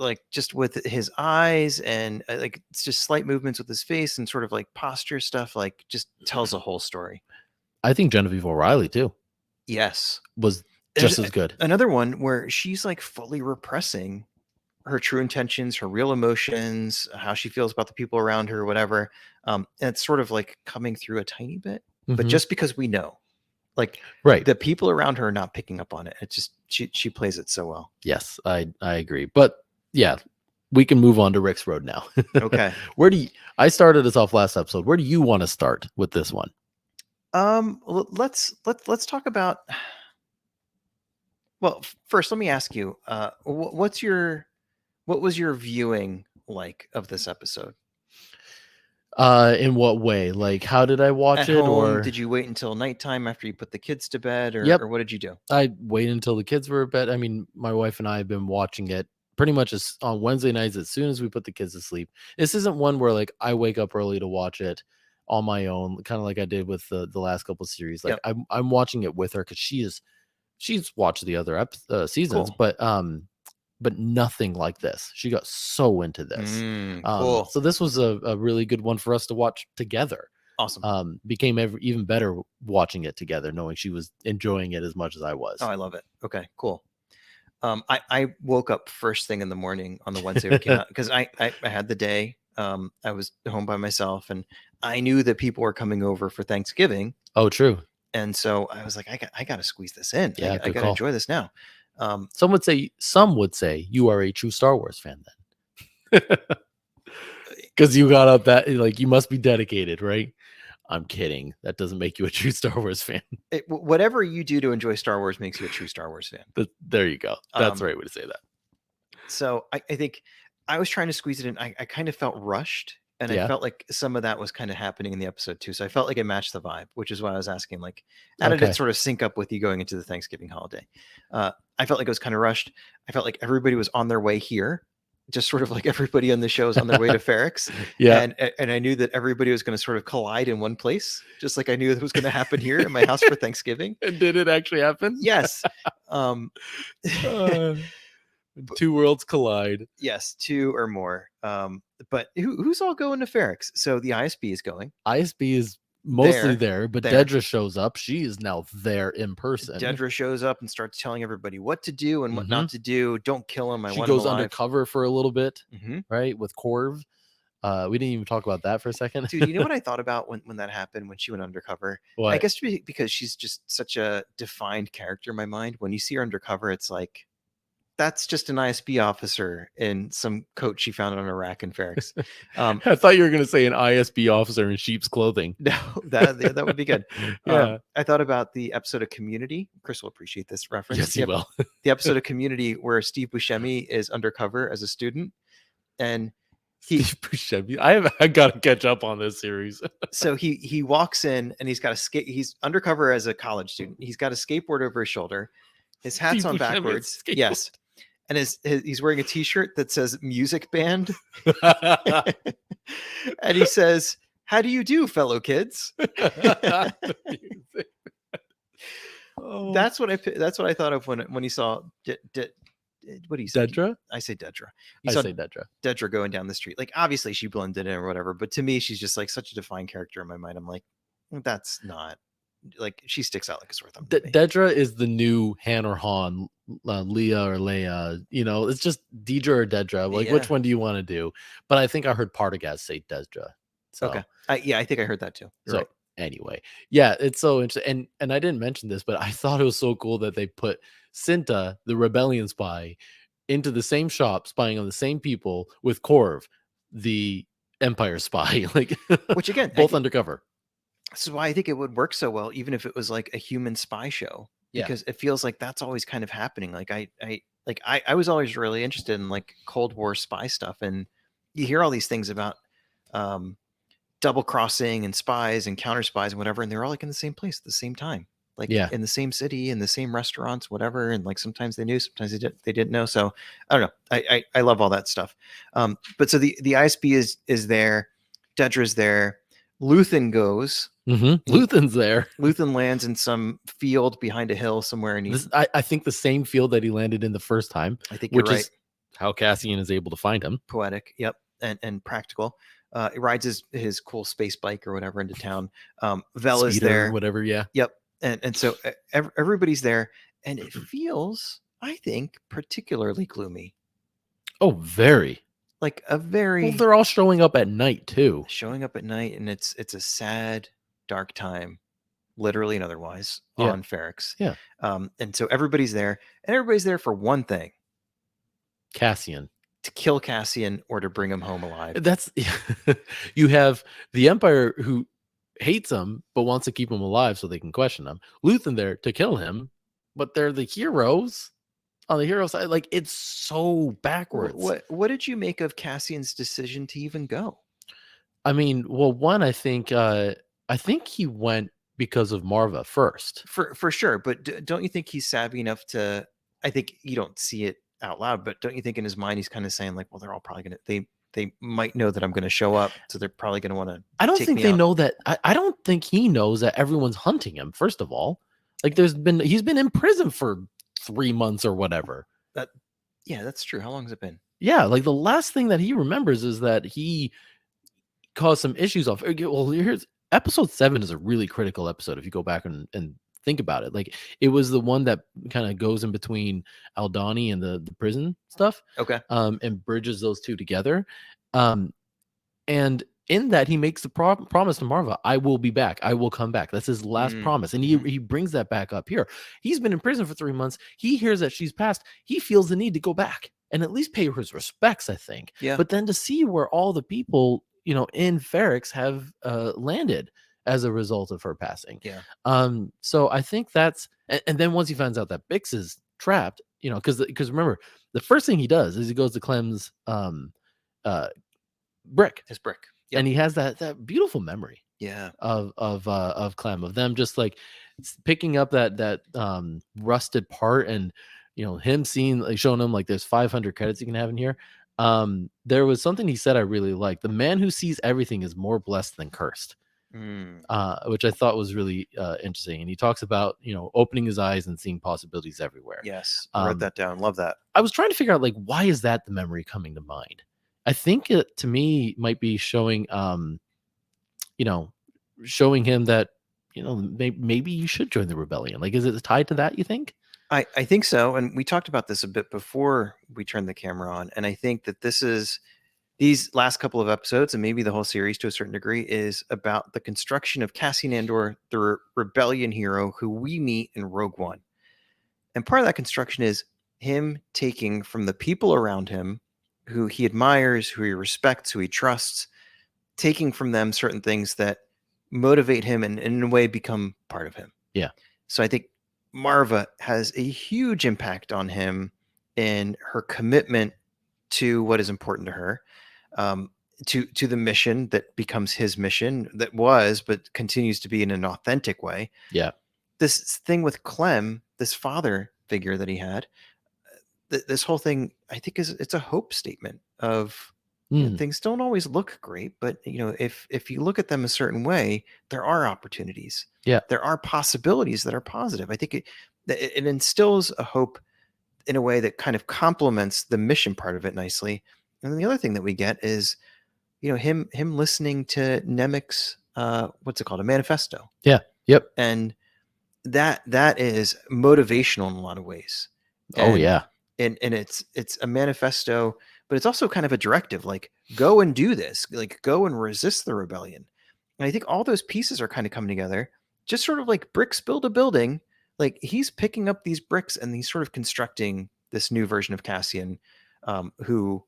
with his eyes and like it's just slight movements with his face and sort of like posture stuff, like just tells a whole story. I think Genevieve O'Reilly too Yes. was just as good. Another one where she's like fully repressing her true intentions, her real emotions, how she feels about the people around her, whatever. And it's sort of like coming through a tiny bit. but Mhm. just because we know, like Right. the people around her are not picking up on it. It's just she plays it so well. Yes, I agree. But yeah, we can move on to Rick's Road now. Okay. Where do you, I started us off last episode. Where do you want to start with this one? Let's talk about. Well, first, let me ask you. What was your viewing like of this episode? In what way? Like, how did I At watch it? home, Or did you wait until nighttime after you put the kids to bed, yep, or what did you do? I waited until the kids were in bed. I mean, my wife and I have been watching it pretty much as on Wednesday nights as soon as we put the kids to sleep. This isn't one where like I wake up early to watch it on my own, kind of like I did with the last couple series. Like Yep. I'm watching it with her because she's watched the other seasons, Cool. but nothing like this. She got so into this. Cool. So this was a really good one for us to watch together. Awesome. Became even better watching it together, knowing she was enjoying it as much as I Oh, was. I love it. Okay, cool. I woke up first thing in the morning on the Wednesday it came out because I had the day. I was home by myself, and I knew that people were coming over for Thanksgiving, Oh, true. and so I was like, I got to squeeze this in. Yeah, I good got to call. enjoy this now. Some would say you are a true Star Wars fan then. Because you got up that like you must be dedicated, right? I'm kidding. That doesn't make you a true Star Wars fan. Whatever you do to enjoy Star Wars makes you a true Star Wars fan. But there you go. That's the Um, right way to say that. So I think I was trying to squeeze it in. I kind of felt rushed, and I Yeah. felt like some of that was kind of happening in the episode too. So I felt like it matched the vibe, which is why I was asking, like, how did it Okay. sort of sync up with you going into the Thanksgiving holiday? I felt like it was kind of rushed. I felt like everybody was on their way here, just sort of like everybody on the show is on their way to Ferrix. Yeah. And I knew that everybody was going to sort of collide in one place, just like I knew it was going to happen here in my house for Thanksgiving. And did it actually happen? Yes. Uh, two worlds collide. Yes, two or more. But who's all going to Ferrix? So the ISB is going. ISB is mostly There, there, but there. Dedra shows up. She is now there in person. Dedra shows up and starts telling everybody what to do and what Mhm. not to do. Don't kill him. I She want him goes alive. undercover for a little bit, Mhm. right? With Corv. We didn't even talk about that for a second. Dude, you know what I thought about when that happened, when she went undercover? I What? guess because she's just such a defined character in my mind. When you see her undercover, it's like, that's just an ISB officer in some coat she found on a rack in Ferrix. I thought you were going to say an ISB officer in sheep's clothing. No, that would be good. Yeah. I thought about the episode of Community. Chris will appreciate this reference. Yes, he will. The episode of Community where Steve Buscemi is undercover as a student, and Steve Buscemi. I got to catch up on this series. so he walks in and he's got a skate. He's undercover as a college student. He's got a skateboard over his shoulder. His hat's Steve on Buscemi has a backwards. skateboard. Yes, and he's wearing a T-shirt that says "Music Band," and he says, "How do you do, fellow kids?" Oh. That's what I thought of when he saw what do you say? Dedra? I say Dedra. I You saw say Dedra. Dedra going down the street. Like, obviously she blended in or whatever, but to me, she's just like such a defined character in my mind. I'm like, that's not like, she sticks out like a sore thumb to me. Dedra is the new Han or Han, Leah or Leia. You know, it's just Deidre or Dedra. Like, which Yeah. one do you want to do? But I think I heard Partagaz say Dedra. So, Okay. I think I heard that too. You're so right. anyway, yeah, it's so interesting. And I didn't mention this, but I thought it was so cool that they put Cinta, the rebellion spy, into the same shop, spying on the same people with Corv, the Empire spy. Like, Which again, both undercover. this is why I think it would work so well, even if it was like a human spy show, Yeah. because it feels like that's always kind of happening. Like I was always really interested in like Cold War spy stuff, and you hear all these things about double crossing and spies and counter spies and whatever, and they're all like in the same place at the same time, like Yeah. in the same city, in the same restaurants, whatever. And like sometimes they knew, sometimes they didn't know. So I don't know. I love all that stuff. But so the ISB is there, Dedra's there, Luthen goes. Mm-hmm. Luthen's there. Luthen lands in some field behind a hill somewhere, and I think the same field that he landed in the first time. I think you're which right. is how Cassian is able to find him. Poetic, yep, and practical. He rides his cool space bike or whatever into town. Vel is there, whatever. Yeah. Yep, and so everybody's there, and it feels, I think, particularly gloomy. Oh, very. Like a very. Well, they're all showing up at night too. Showing up at night, and it's a sad, dark time. literally and otherwise, Yeah. on Ferrix. Yeah. And so everybody's there, and everybody's there for one thing: Cassian. to kill Cassian or to bring him home alive. That's you have the Empire who hates him but wants to keep him alive so they can question him. Luthen there to kill him, but they're the heroes on the hero side. Like, it's so backwards. What did you make of Cassian's decision to even go? I mean, well, one, I think he went because of Maarva first. For sure, but don't you think he's savvy enough to? I think you don't see it out loud, but don't you think in his mind he's kind of saying like, well, they're all probably gonna they might know that I'm gonna show up, so they're probably gonna want to I don't take think me they out. know that. I don't think he knows that everyone's hunting him. First of all, like, he's been in prison for 3 months or whatever. Yeah, that's true. How long has it been? Yeah, like the last thing that he remembers is that he caused some issues off. Well, here's episode 7 is a really critical episode if you go back and think about it. Like, it was the one that kind of goes in between Aldani and the prison stuff, Okay. and bridges those two together. And in that, he makes the promise to Maarva, I will be back. I will come back. That's his last promise. And he brings that back up here. He's been in prison for 3 months. He hears that she's passed. He feels the need to go back and at least pay her his respects, I think. Yeah. But then to see where all the people, in Ferrix have landed as a result of her passing. Yeah. So I think that's, and then once he finds out that Bix is trapped, because remember, the first thing he does is he goes to Clem's brick. His brick. Yep. And he has that beautiful memory. Yeah. Of Clem, of them just like picking up that rusted part, and him seeing, like, showing him like there's 500 credits you can have in here. There was something he said I really liked. The man who sees everything is more blessed than cursed. Which I thought was really interesting. And he talks about opening his eyes and seeing possibilities everywhere. Yes, I wrote that down. Love that. I was trying to figure out, like, why is that the memory coming to mind? I think it, to me, might be showing showing him that maybe you should join the rebellion. Like, is it tied to that, you think? I think so, and we talked about this a bit before we turned the camera on, and I think that these last couple of episodes, and maybe the whole series to a certain degree, is about the construction of Cassian Andor, the rebellion hero who we meet in Rogue One. And part of that construction is him taking from the people around him who he admires, who he respects, who he trusts, taking from them certain things that motivate him and in a way become part of him. Yeah. So I think Maarva has a huge impact on him in her commitment to what is important to her, to the mission that becomes his mission, that was, but continues to be in an authentic way. Yeah. This thing with Clem, this father figure that he had, this whole thing, I think, it's a hope statement of things don't always look great, but if you look at them a certain way, there are opportunities. Yeah, there are possibilities that are positive. I think it instills a hope in a way that kind of complements the mission part of it nicely. And then the other thing that we get is him listening to Nemec's what's it called, a manifesto. Yeah. Yep. And that is motivational in a lot of ways. Oh yeah. And it's a manifesto, but it's also kind of a directive, like, go and do this, like, go and resist the rebellion. And I think all those pieces are kind of coming together, just sort of like bricks build a building. Like, he's picking up these bricks and he's sort of constructing this new version of Cassian, who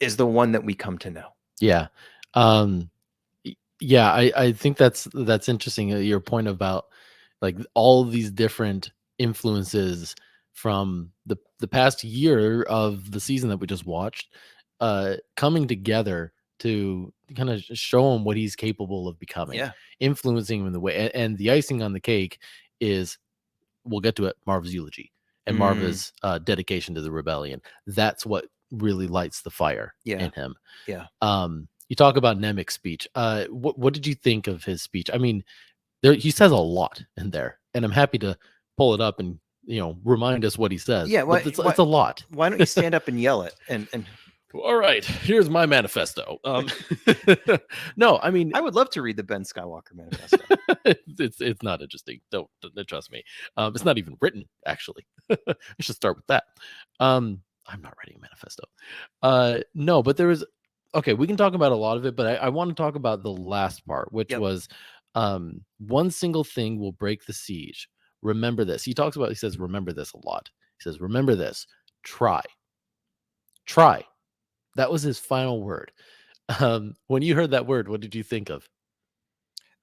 is the one that we come to know. Yeah. Yeah, I think that's interesting. Your point about, like, all these different influences from the past year of the season that we just watched, coming together to kind of show him what he's capable of becoming. Yeah. Influencing him in the way, and the icing on the cake is, we'll get to it, Maarva's eulogy and Maarva's dedication to the rebellion. That's what really lights the fire in him. Yeah. You talk about Nemec's speech. What did you think of his speech? I mean, he says a lot in there, and I'm happy to pull it up and remind us what he says. Yeah, it's a lot. Why don't you stand up and yell it? And all right, here's my manifesto. No, I mean, I would love to read the Ben Skywalker manifesto. it's not interesting. Don't trust me. It's not even written, actually. I should start with that. I'm not writing a manifesto. No, but there was. Okay, we can talk about a lot of it, but I want to talk about the last part, which was One single thing will break the siege. Remember this. He says, remember this a lot. He says, remember this. Try. Try. That was his final word. When you heard that word, what did you think of?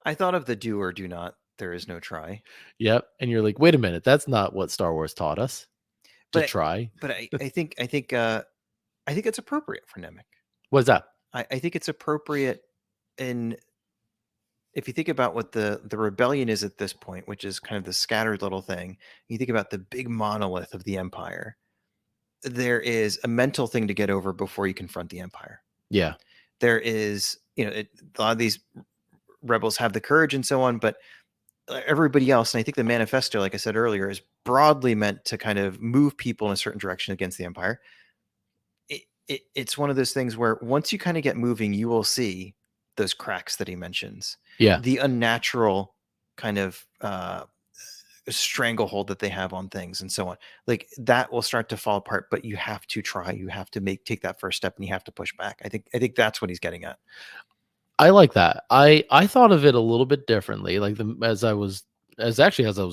I thought of the do or do not. There is no try. Yep. And you're like, wait a minute, that's not what Star Wars taught us to But try. I think it's appropriate for Nemec. What's that? I think it's appropriate in if you think about what the rebellion is at this point, which is kind of the scattered little thing. You think about the big monolith of the Empire. There is a mental thing to get over before you confront the Empire. Yeah. There is, a lot of these rebels have the courage and so on, but everybody else, and I think the manifesto, like I said earlier, is broadly meant to kind of move people in a certain direction against the Empire. It's one of those things where once you kind of get moving, you will see those cracks that he mentions, Yeah. the unnatural kind of stranglehold that they have on things and so on. Like that will start to fall apart, but you have to try. You have to take that first step, and you have to push back. I think that's what he's getting at. I like that. I thought of it a little bit differently. Like as I was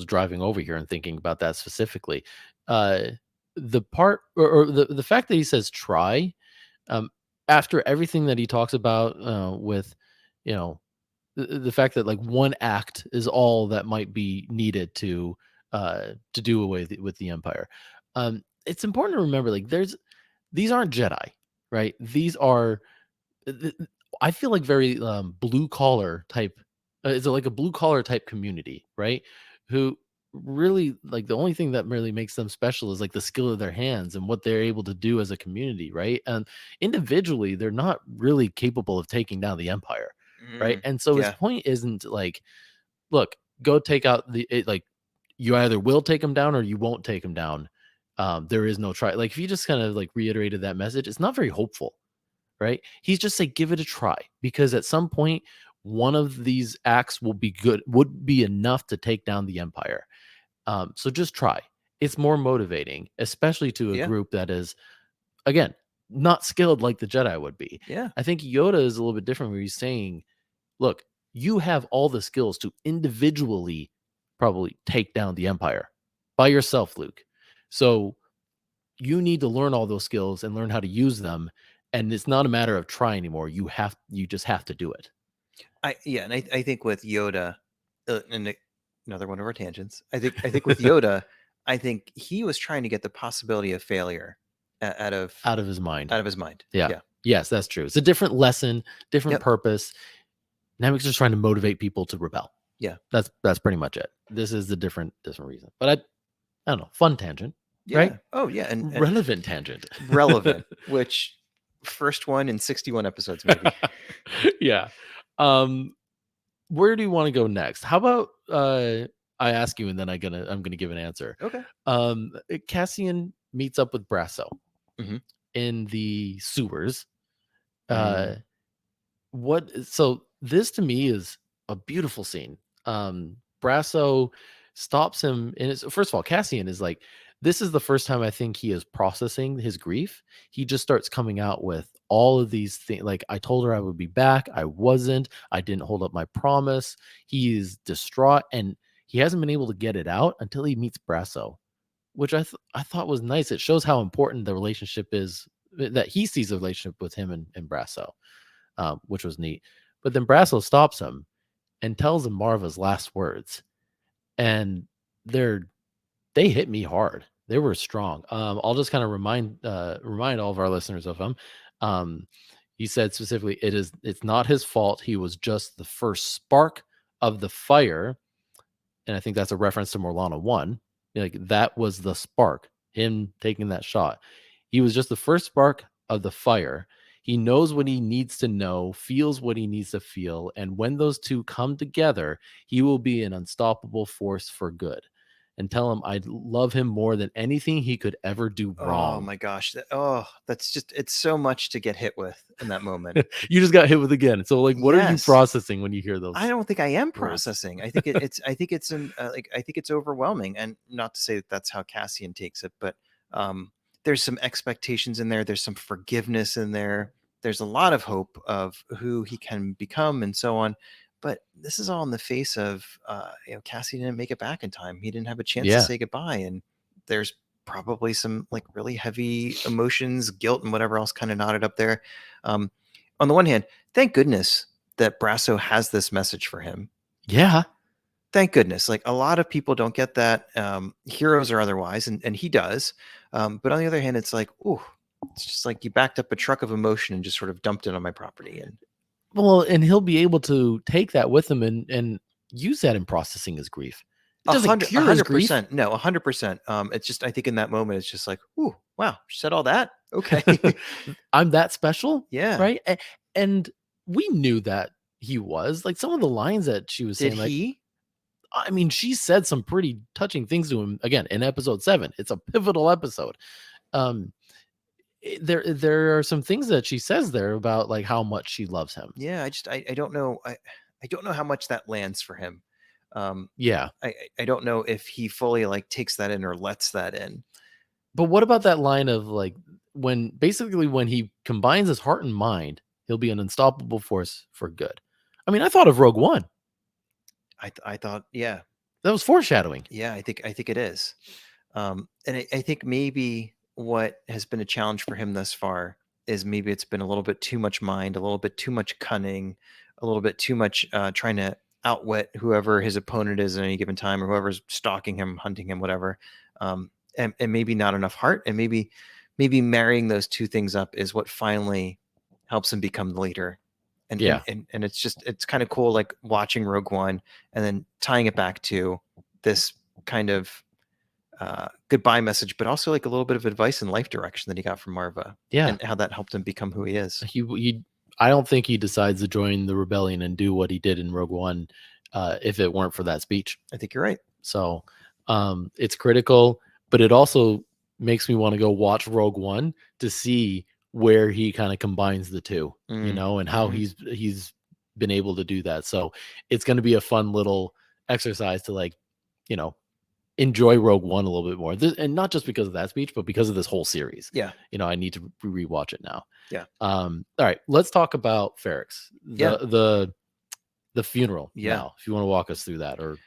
driving over here and thinking about that specifically, uh, the part or the fact that he says try, um, after everything that he talks about, with, you know, the fact that like one act is all that might be needed to do away with the Empire. It's important to remember, like, these aren't Jedi, right? These are th- th- I feel like very blue collar type. It's like a blue collar type community, right? Who really, like, the only thing that really makes them special is like the skill of their hands and what they're able to do as a community, right? And individually, they're not really capable of taking down the Empire, right? And so his Yeah. point isn't like, look, go take out like, you either will take them down or you won't take them down. There is no try. Like, if you just kind of like reiterated that message, it's not very hopeful, right? He's just say, give it a try, because at some point, one of these acts would be enough to take down the Empire. So just try. It's more motivating, especially to a Yeah. group that is, again, not skilled like the Jedi would be. Yeah. I think Yoda is a little bit different, where he's saying, look, you have all the skills to individually probably take down the Empire by yourself, Luke. So you need to learn all those skills and learn how to use them. And it's not a matter of try anymore. You just have to do it. And I think with Yoda, another one of our tangents. I think with Yoda, I think he was trying to get the possibility of failure out of Out of his mind. his mind. Yeah. Yeah. Yes, that's true. It's a different lesson, different Yep. purpose. Nemec's just trying to motivate people to rebel. Yeah. That's pretty much it. This is the different reason. But I don't know, fun tangent, Yeah. right? Oh yeah, and Relevant tangent. relevant. Which first one in 61 episodes, maybe. Yeah. Where do you want to go next? How about I ask you and then I'm gonna give an answer. Okay. Cassian meets up with Brasso Mhm. in the sewers. Uh Mm. what so this to me is a beautiful scene. Brasso stops him, and it's, first of all, Cassian is like, this is the first time I think he is processing his grief. He just starts coming out with all of these things, like, I told her I would be back, I wasn't, I didn't hold up my promise. He is distraught, and he hasn't been able to get it out until he meets Brasso, which I thought was nice. It shows how important the relationship is, that he sees the relationship with him and Brasso, which was neat. But then Brasso stops him and tells him Maarva's last words, and they're they hit me hard. They were strong. I'll just kind of remind all of our listeners of them. Um, he said specifically, it's not his fault. He was just the first spark of the fire, and I think that's a reference to Morlana 1. Like, that was the spark, him taking that shot. He was just the first spark of the fire. He knows what he needs to know, feels what he needs to feel, and when those two come together, he will be an unstoppable force for good. And tell him I love him more than anything he could ever do Oh wrong. my gosh. That's just it's so much to get hit with in that moment. You just got hit with again. So, like, what are you Yes. processing when you hear I those don't think I am words? processing. I think it's I think it's overwhelming, and not to say that that's how Cassian takes it, but there's some expectations in there. There's some forgiveness in there. There's a lot of hope of who he can become and so on. But this is all in the face of, Cassie didn't make it back in time. He didn't have a chance to Yeah. say goodbye, and there's probably some like really heavy emotions, guilt, and whatever else kind of knotted up there. Um, on the one hand, thank goodness that Brasso has this message for him. Yeah. Thank goodness. Like a lot of people don't get that, heroes or otherwise, and he does. But on the other hand, it's like, ooh, it's just like you backed up a truck of emotion and just sort of dumped it on my property. And Well, and he'll be able to take that with him and use that in processing his grief. It A doesn't hundred, a cure his hundred grief. percent. No, 100%. It's just, I think in that moment, it's just like, ooh, wow, she said all that. Okay. I'm that special, Yeah. right? And we knew that he was like some of the lines that she was Did saying. Like, he? I mean, she said some pretty touching things to him again in episode 7. It's a pivotal episode. Um, there are some things that she says there about like how much she loves him. Yeah. I don't know. I don't know how much that lands for him. Um, Yeah. I don't know if he fully like takes that in or lets that in. But what about that line of like when basically when he combines his heart and mind, he'll be an unstoppable force for good. I mean, I thought of Rogue One. I thought, yeah, That was foreshadowing. yeah, I think it is. And I think maybe what has been a challenge for him thus far is maybe it's been a little bit too much mind, a little bit too much cunning, a little bit too much trying to outwit whoever his opponent is at any given time, or whoever's stalking him, hunting him, whatever. And maybe not enough heart, and maybe marrying those two things up is what finally helps him become the leader. And and Yeah. and, and it's kind of cool, like watching Rogue One and then tying it back to this kind of goodbye message, but also like a little bit of advice and life direction that he got from Maarva, Yeah. and how that helped him become who he is. He I don't think he decides to join the rebellion and do what he did in Rogue One if it weren't for that speech. I think you're right. So it's critical, but it also makes me want to go watch Rogue One to see where he kind of combines the two, and how Mhm. he's been able to do that. So it's going to be a fun little exercise to like, you know, enjoy Rogue One a little bit more. And not just because of that speech, but because of this whole series. Yeah. I need to rewatch it now. Yeah. All right, let's talk about Ferrix. Yeah. The funeral Yeah. now. If you want to walk us through that, or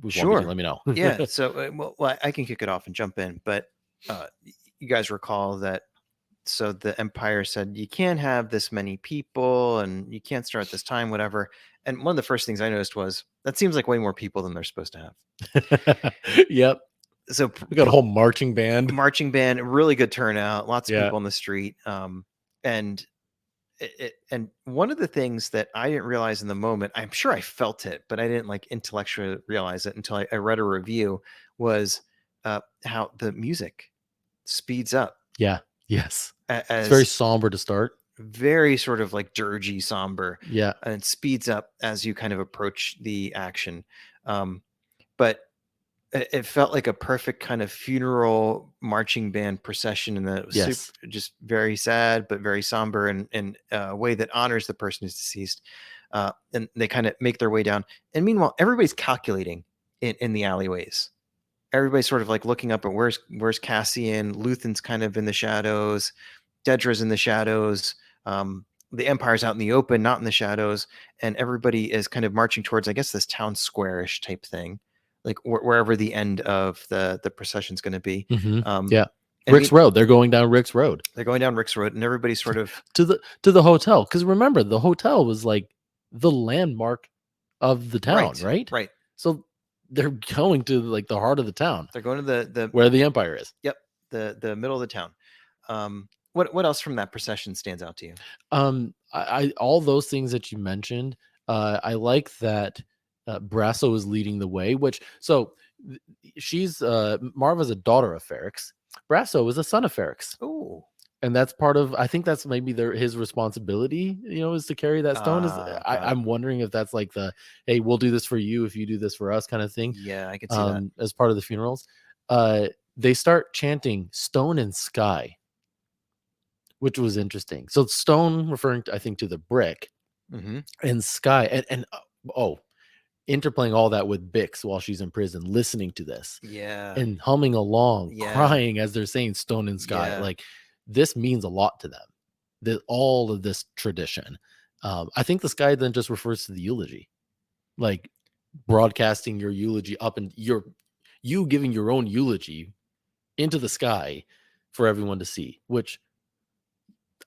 we want me to, Sure. let me know. Yeah. So, well, I can kick it off and jump in, but you guys recall that. So the Empire said you can't have this many people, and you can't start this time, whatever. And one of the first things I noticed was that seems like way more people than they're supposed to have. Yep. So We got a whole marching band. marching band, really good turnout, lots of Yeah. people on the street. And and one of the things that I didn't realize in the moment, I'm sure I felt it, but I didn't like intellectually realize it until I read a review, was how the music speeds up Yeah. Yes. It's very as somber to start. very sort of like dirgy, somber, Yeah. and it speeds up as you kind of approach the action. But it felt like a perfect kind of funeral marching band procession, and that it was super, Yes. just very sad but very somber, and in a way that honors the person who's deceased. And they kind of make their way down, and meanwhile everybody's calculating in the alleyways. Everybody's sort of like looking up at where's Cassian. Luthen's kind of in the shadows. Dedra's in the shadows. The Empire's out in the open, not in the shadows, and everybody is kind of marching towards, I guess, this town square-ish type thing, like wherever the end of the procession's going to be. Um, Yeah. and Rick's Road. They're going down Rick's Road they're going down Rick's Road, and everybody's sort of to the hotel. Because remember, the hotel was like the landmark of the town, right, right? right. So they're going to like the heart of the town They're going to the where the Empire is. yep, the middle of the town. What else from that procession stands out to you? I all those things that you mentioned. I like that Brasso is leading the way. She's Marva's a daughter of Ferrix. Brasso is a son of Ferrix, Oh, and that's part of. I think that's maybe his responsibility. Is to carry that stone. got it. I'm wondering if that's like the hey, we'll do this for you if you do this for us kind of thing. Yeah, I can see that. As part of the funerals, they start chanting "Stone and Sky," which was interesting. So stone referring to, I think, to the brick, Hmm. and sky, oh, interplaying all that with Bix while she's in prison, listening to this Yeah, and humming along, yeah, crying as they're saying stone and sky. yeah. Like this means a lot to them. All of this tradition. I think the sky then just refers to the eulogy. like broadcasting your eulogy up, and you giving your own eulogy into the sky for everyone to see, which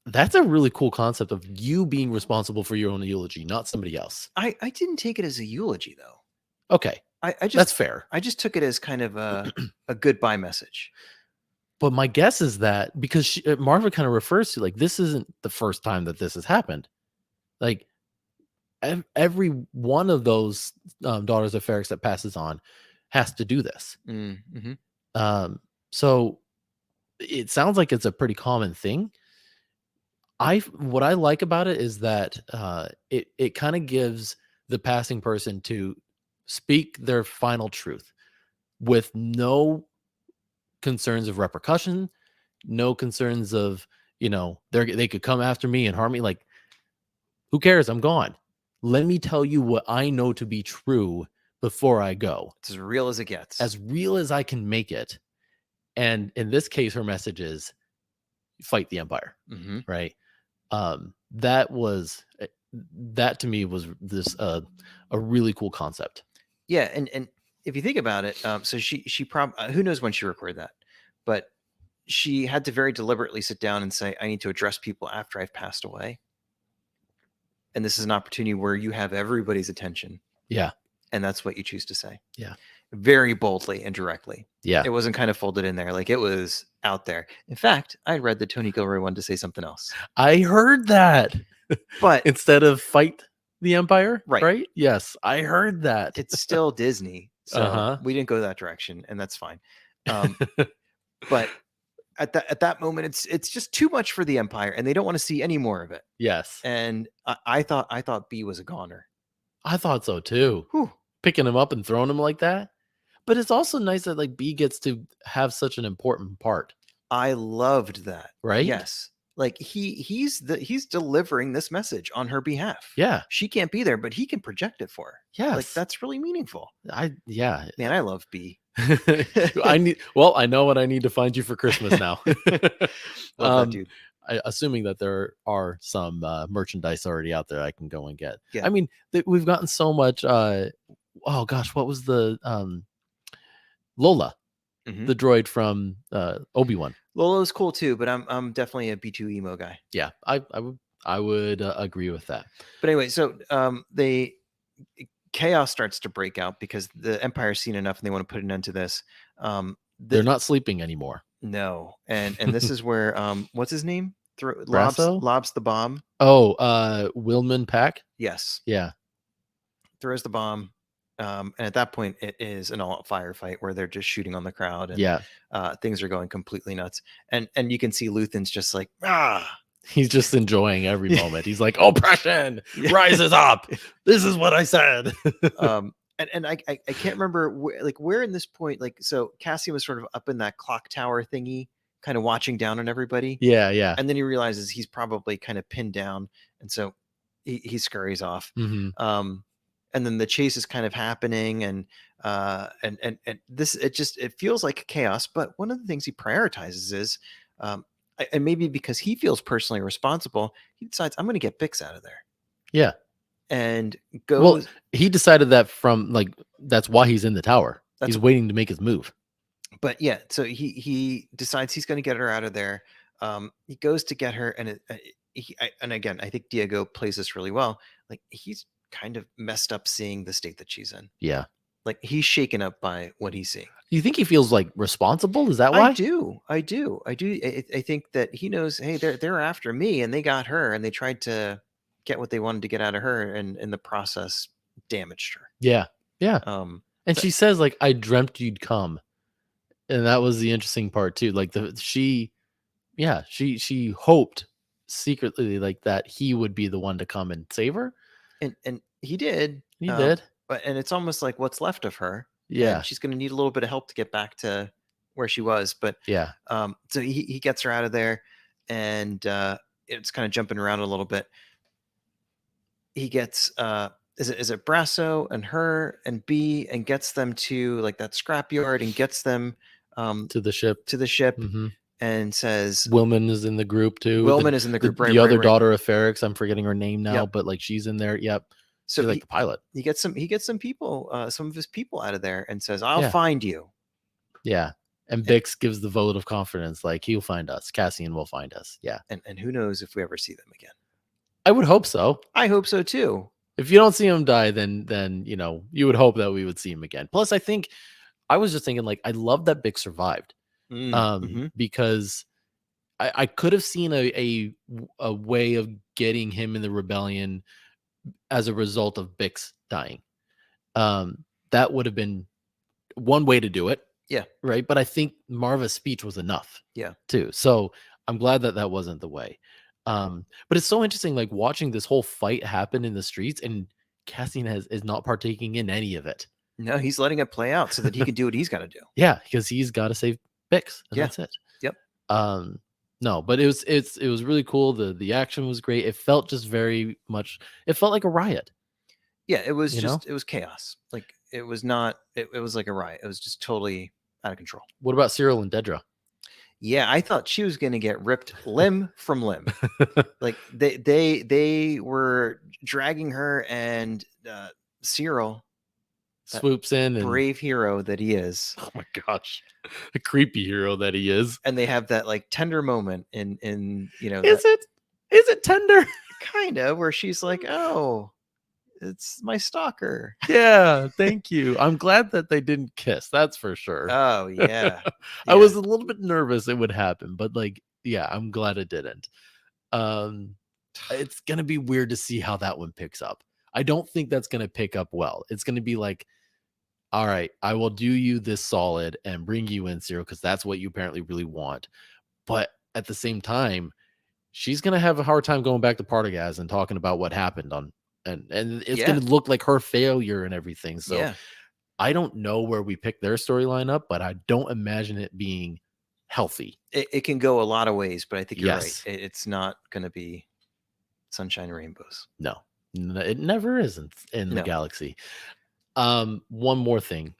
that's a really cool concept of you being responsible for your own eulogy, not somebody else. I didn't take it as a eulogy though. Okay, I that's just fair. I just took it as kind of a goodbye message. But my guess is that because Maarva kind of refers to, like, this isn't the first time that this has happened. Like, every one of those daughters of Ferrix that passes on has to do this. Mm-hmm. So it sounds like it's a pretty common thing. What I like about it is that it kind of gives the passing person to speak their final truth with no concerns of repercussion, no concerns of, they could come after me and harm me. Like, who cares? I'm gone. Let me tell you what I know to be true before I go, It's as real as it gets. as real as I can make it. And in this case, her message is fight the Empire, Mm-hmm. right? That was that to me was this a really cool concept. Yeah, and if you think about it, so she probably who knows when she recorded that, but she had to very deliberately sit down and say, "I need to address people after I've passed away," and this is an opportunity where you have everybody's attention, Yeah, and that's what you choose to say, yeah, very boldly and directly. yeah. It wasn't kind of folded in there; like it was out there. In fact, I read that Tony Gilroy wanted to say something else, I heard that. but Instead of fight the Empire, right, right? Yes, I heard that. it's still Disney, so Uh we didn't go that direction, and that's fine. huh. But at that moment, it's just too much for the Empire, and they don't want to see any more of it. Yes, And I thought B was a goner. I thought so too. Whew. Picking him up and throwing him like that. But it's also nice that, like, B gets to have such an important part, I loved that. right? Yes. Like he's delivering this message on her behalf. Yeah. She can't be there, but he can project it for her. Like Yes. that's really meaningful. Yeah. Man, I love B. I know what I need to find you for Christmas now. Love that dude. Assuming that there are some merchandise already out there I can go and get. Yeah. I mean, we've gotten so much. Oh gosh, what was the Lola, Mhm. the droid from Obi-Wan? Lolo's cool too, but I'm definitely a B2 emo guy. Yeah, I would agree with that. But anyway, so they chaos starts to break out because the Empire's seen enough and they want to put an end to this. They're not sleeping anymore. No, and this is where what's his name? Brasso? Lobs the bomb. Oh, Wilman Pack. Yes, Yeah, throws the bomb, and at that point it is an all-out firefight where they're just shooting on the crowd and yeah. things are going completely nuts. And you can see Luthen's just like ah. He's just enjoying every moment. He's like, oppression rises up. This is what I said. And I can't remember where in this point, like, so Cassian was sort of up in that clock tower thingy, kind of watching down on everybody. Yeah, yeah. And then he realizes he's probably kind of pinned down, and so he scurries off. Mm-hmm. And then the chase is kind of happening, and this it feels like chaos. But one of the things he prioritizes is, and maybe because he feels personally responsible, he decides I'm going to get Bix out of there. Yeah. And Well, goes. he decided that that's why he's in the tower. That's He's waiting to make his move. But yeah, so he decides he's going to get her out of there. He goes to get her, and and again, I think Diego plays this really well. Like he's kind of messed up seeing the state that she's in. Yeah. Like he's shaken up by what he's seeing. You think he feels like responsible? Is that why? I do. I think that he knows. Hey, they're after me, and they got her, and they tried to get what they wanted to get out of her, and in the process, damaged her. Yeah. Yeah. And so- she says, like, I dreamt you'd come. And that was the interesting part too. Like she hoped secretly, like, that he would be the one to come and save her. and he did. He did. But it's almost like what's left of her. Yeah. And she's going to need a little bit of help to get back to where she was. But Yeah. so he gets her out of there, and it's kind of jumping around a little bit. He gets is it Brasso and her and B, and gets them to like that scrapyard and gets them To the ship. Mm-hmm. and says Wilman is in the group too. Wilman is in the group. The other daughter of Ferrix, I'm forgetting her name now, Yep. but like she's in there. Yep. So Be like the pilot. he gets some people, some of his people out of there, and says, "I'll Yeah. find you." Yeah. And Bix gives the vote of confidence, like he'll find us. Cassian will find us. Yeah. And who knows if we ever see them again? I would hope so. I hope so too. If you don't see him die, then you would hope that we would see him again. Plus, I think I was just thinking, like, I love that Bix survived. Mm-hmm. Because I could have seen a way of getting him in the rebellion as a result of Bix dying. That would have been one way to do it. Yeah. Right. But I think Maarva's speech was enough. Yeah. Too. So I'm glad that that wasn't the way. But it's so interesting, like watching this whole fight happen in the streets, and Cassian is not partaking in any of it. No, he's letting it play out so that he can do what he's got to do. Yeah, because he's got to save Bix, and Yeah. that's it. Yep. No, but it was really cool. The action was great. It felt just very much. It felt like a riot. Yeah, it was You it was chaos. Like it was not. It was like a riot. It was just totally out of control. What about Cyril and Dedra? Yeah, I thought she was gonna get ripped limb from limb. Like they were dragging her, and Cyril, Swoops in and brave hero that he is. oh my gosh, the creepy hero that he is. And they have that like tender moment in Is it tender? kind of where she's like, "Oh, it's my stalker." Yeah, thank you. I'm glad that they didn't kiss. That's for sure. Oh yeah. I was a little bit nervous it would happen, but like, yeah, I'm glad it didn't. It's gonna be weird to see how that one picks up. I don't think that's gonna pick up well. It's gonna be like, all right, I will do you this solid and bring you in, Cyril, because that's what you apparently really want. But at the same time, she's gonna have a hard time going back to Partagaz and talking about what happened on, and it's Yeah. gonna look like her failure and everything. So Yeah. I don't know where we pick their storyline up, but I don't imagine it being healthy. It can go a lot of ways, but I think you're Yes. right. It's not going to be sunshine and rainbows. No, it never is in the No. galaxy. One more thing,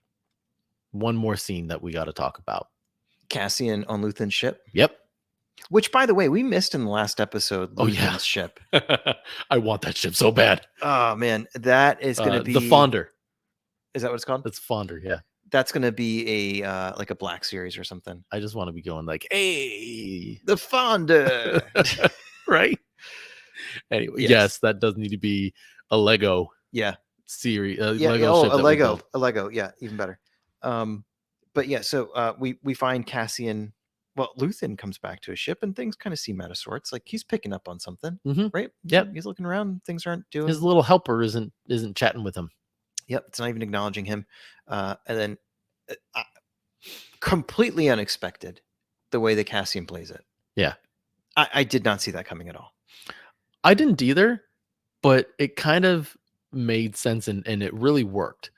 one more scene that we got to talk about. Cassian on Luthen's ship. Yep. Which, by the way, we missed in the last episode. Oh, Luthen's yeah. ship. I want that ship so bad. Oh man, that is going to be the Fonder. Is that what it's called? That's Fonder. Yeah. That's going to be a like a Black Series or something. I just want to be going like, hey, The Fonder. right? Anyway, yes, that does need to be a Lego. Yeah. Series. Yeah. Lego ship a that Lego. A Lego. Yeah. Even better. But yeah. So we find Cassian. Well, Luthen comes back to his ship, and things kind of seem out of sorts. Like he's picking up on something, right? Yep. He's looking around. Things aren't doing. His little helper isn't chatting with him. Yep. It's not even acknowledging him. And then completely unexpected the way that Cassian plays it. Yeah. I did not see that coming at all. I didn't either, but it kind of made sense and it really worked.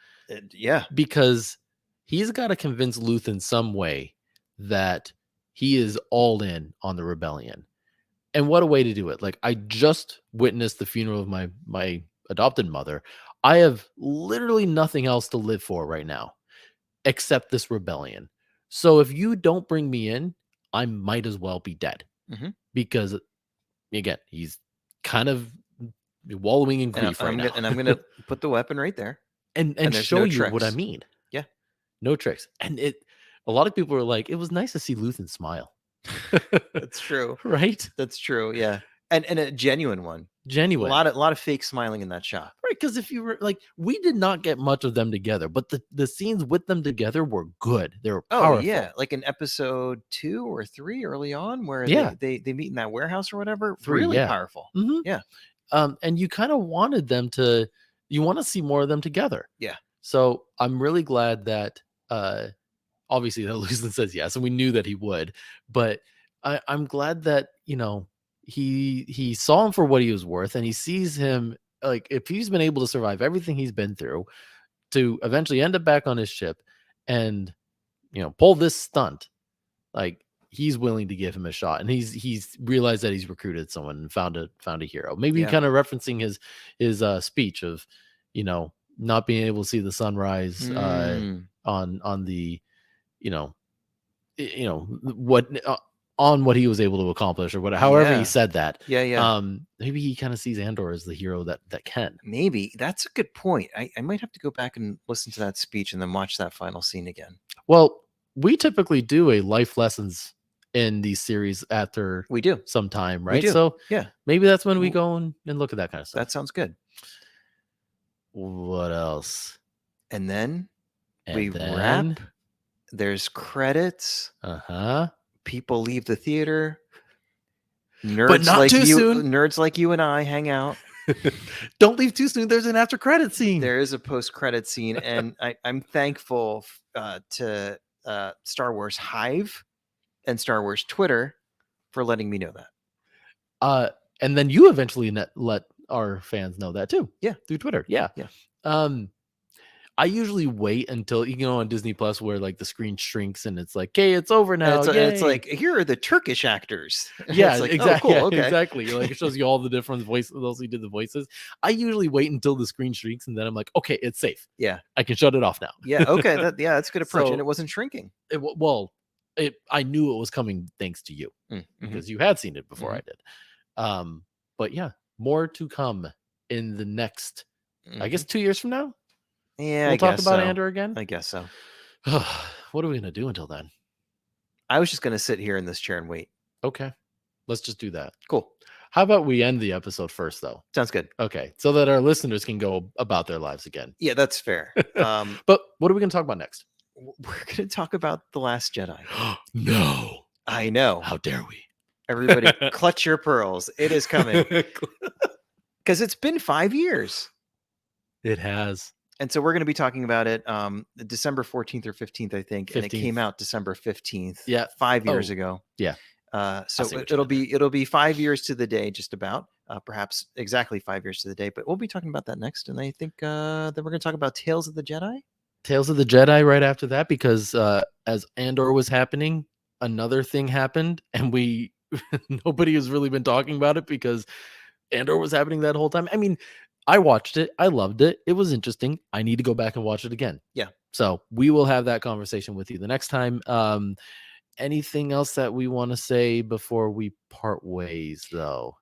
Yeah. Because he's got to convince Luthen some way that he is all in on the rebellion. And what a way to do it. Like, I just witnessed the funeral of my adopted mother. I have literally nothing else to live for right now except this rebellion. So if you don't bring me in, I might as well be dead. Because again, he's kind of wallowing in grief right now. And I'm going to put the weapon right there. And show you what I mean. Yeah. No tricks. And a lot of people are like, it was nice to see Luthen smile. That's true. Right? That's true. Yeah. And a genuine one. Genuine. A lot of fake smiling in that shot. Right. Because if you were like, we did not get much of them together, but the scenes with them together were good. They were powerful. Oh, yeah. Like in episode 2 or 3 early on where they meet in that warehouse or whatever. 3, really powerful. Yeah. And you kind of wanted them to, you want to see more of them together. Yeah. So I'm really glad that obviously that Luthen says yes, and we knew that he would, but I'm glad that, he saw him for what he was worth, and he sees him, like, if he's been able to survive everything he's been through to eventually end up back on his ship and, pull this stunt, like, he's willing to give him a shot. And he's realized that he's recruited someone and found a hero. Maybe kind of referencing his speech of, not being able to see the sunrise on the, what on what he was able to accomplish or whatever, however he Yeah. said that. Yeah. Maybe he kind of sees Andor as the hero that can. Maybe. That's a good point. I might have to go back and listen to that speech and then watch that final scene again. Well, we typically do a life lessons in these series after We do. some time, We right? do. So Yeah. maybe that's when we go and look at that kind of stuff. That sounds good. What else? And then And wrap. There's credits. People leave the theater. Nerds but not like too you, soon. Nerds like you and I hang out. Don't leave too soon. There's an after credit scene. There is a post credit scene, and I'm thankful to Star Wars Hive and Star Wars Twitter for letting me know that. And then you eventually let our fans know that too. Yeah, through Twitter. Yeah. I usually wait until on Disney Plus where like the screen shrinks and it's like, "Okay, it's over now." It's like, here are the Turkish actors. Yeah, it's like, exactly. Oh, cool. Okay. Exactly. Like it shows you all the different voices. Those who did the voices. I usually wait until the screen shrinks and then I'm like, "Okay, it's safe. Yeah, I can shut it off now." Yeah. Okay. That's a good approach, So, and it wasn't shrinking. I knew it was coming thanks to you because you had seen it before I did. But yeah, more to come in the next, I guess, 2 years from now. Yeah, we'll talk about Andor again. I guess so. What are we gonna do until then? I was just gonna sit here in this chair and wait. Okay, let's just do that. Cool. How about we end the episode first, though? Sounds good. Okay, so that our listeners can go about their lives again. Yeah, that's fair. But what are we gonna talk about next? We're gonna talk about The Last Jedi. No, I know. How dare we? Everybody, clutch your pearls. It is coming. Because it's been 5 years. It has. And so we're going to be talking about it December 14th or 15th, I think. 15th. And it came out December 15th. Yeah. 5 years ago. Yeah. So it'll be 5 years to the day, just about. Perhaps exactly 5 years to the day. But we'll be talking about that next. And I think then we're going to talk about Tales of the Jedi. Tales of the Jedi right after that, because as Andor was happening, another thing happened, and nobody has really been talking about it because Andor was happening that whole time. I mean, I watched it. I loved it. It was interesting. I need to go back and watch it again. Yeah. So we will have that conversation with you the next time. Anything else that we want to say before we part ways, though?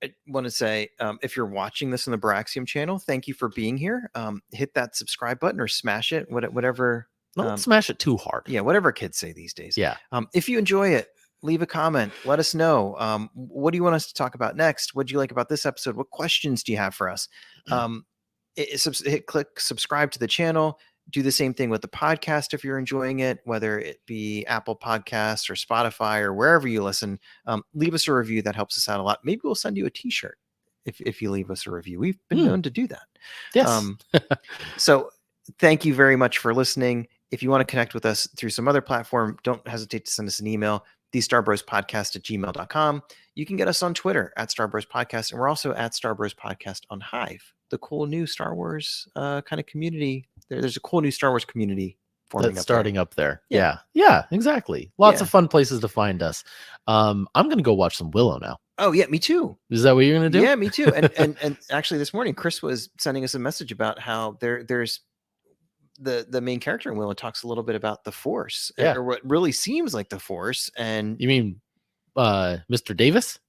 I want to say, if you're watching this on the Broaxium channel, thank you for being here. Hit that subscribe button or smash it, whatever. Don't smash it too hard. Yeah, whatever kids say these days. Yeah. If you enjoy it, leave a comment. Let us know. What do you want us to talk about next? What do you like about this episode? What questions do you have for us? Click subscribe to the channel. Do the same thing with the podcast if you're enjoying it, whether it be Apple Podcasts or Spotify or wherever you listen. Leave us a review. That helps us out a lot. Maybe we'll send you a t-shirt if you leave us a review. We've been known to do that. Yes. So thank you very much for listening. If you want to connect with us through some other platform, don't hesitate to send us an email, thestarbrospodcast@gmail.com. You can get us on Twitter @StarBrosPodcast, and we're also @StarBrosPodcast on Hive, the cool new Star Wars kind of community. There's a cool new Star Wars community forming that's starting up there. Yeah. Yeah, exactly. Lots of fun places to find us. I'm gonna go watch some Willow now. Oh yeah, me too. Is that what you're gonna do? Yeah, me too. And actually, this morning, Chris was sending us a message about how there's the main character in Willow talks a little bit about the Force, or what really seems like the Force. And you mean Mr. Davis?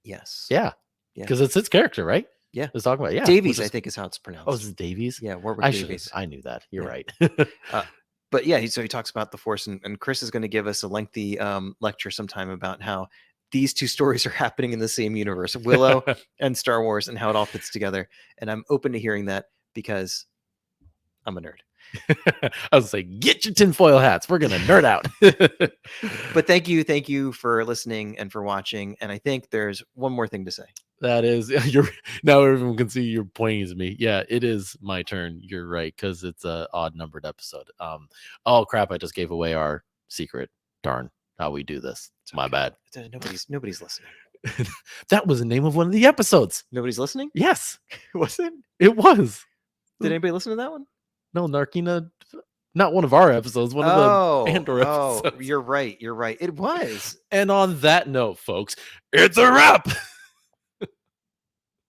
Yes. Yeah. Because it's his character, right? Yeah. Let's talk about Davies, I think is how it's pronounced. Oh, is it Davies? Yeah, Warwick Davies. I knew that. You're right. But yeah, so he talks about the Force, and Chris is going to give us a lengthy lecture sometime about how these two stories are happening in the same universe, Willow and Star Wars, and how it all fits together. And I'm open to hearing that because I'm a nerd. I was like, get your tinfoil hats. We're gonna nerd out. But thank you for listening and for watching. And I think there's one more thing to say. That is, now everyone can see you're pointing at me. Yeah, it is my turn. You're right, because it's a odd numbered episode. Oh crap! I just gave away our secret. Darn, how we do this. It's my bad. Nobody's listening. That was the name of one of the episodes. Nobody's listening? Yes. Was it? It was. Did anybody listen to that one? No, Narkina. Not one of our episodes. One of the Andor episodes. You're right. It was. And on that note, folks, it's a wrap.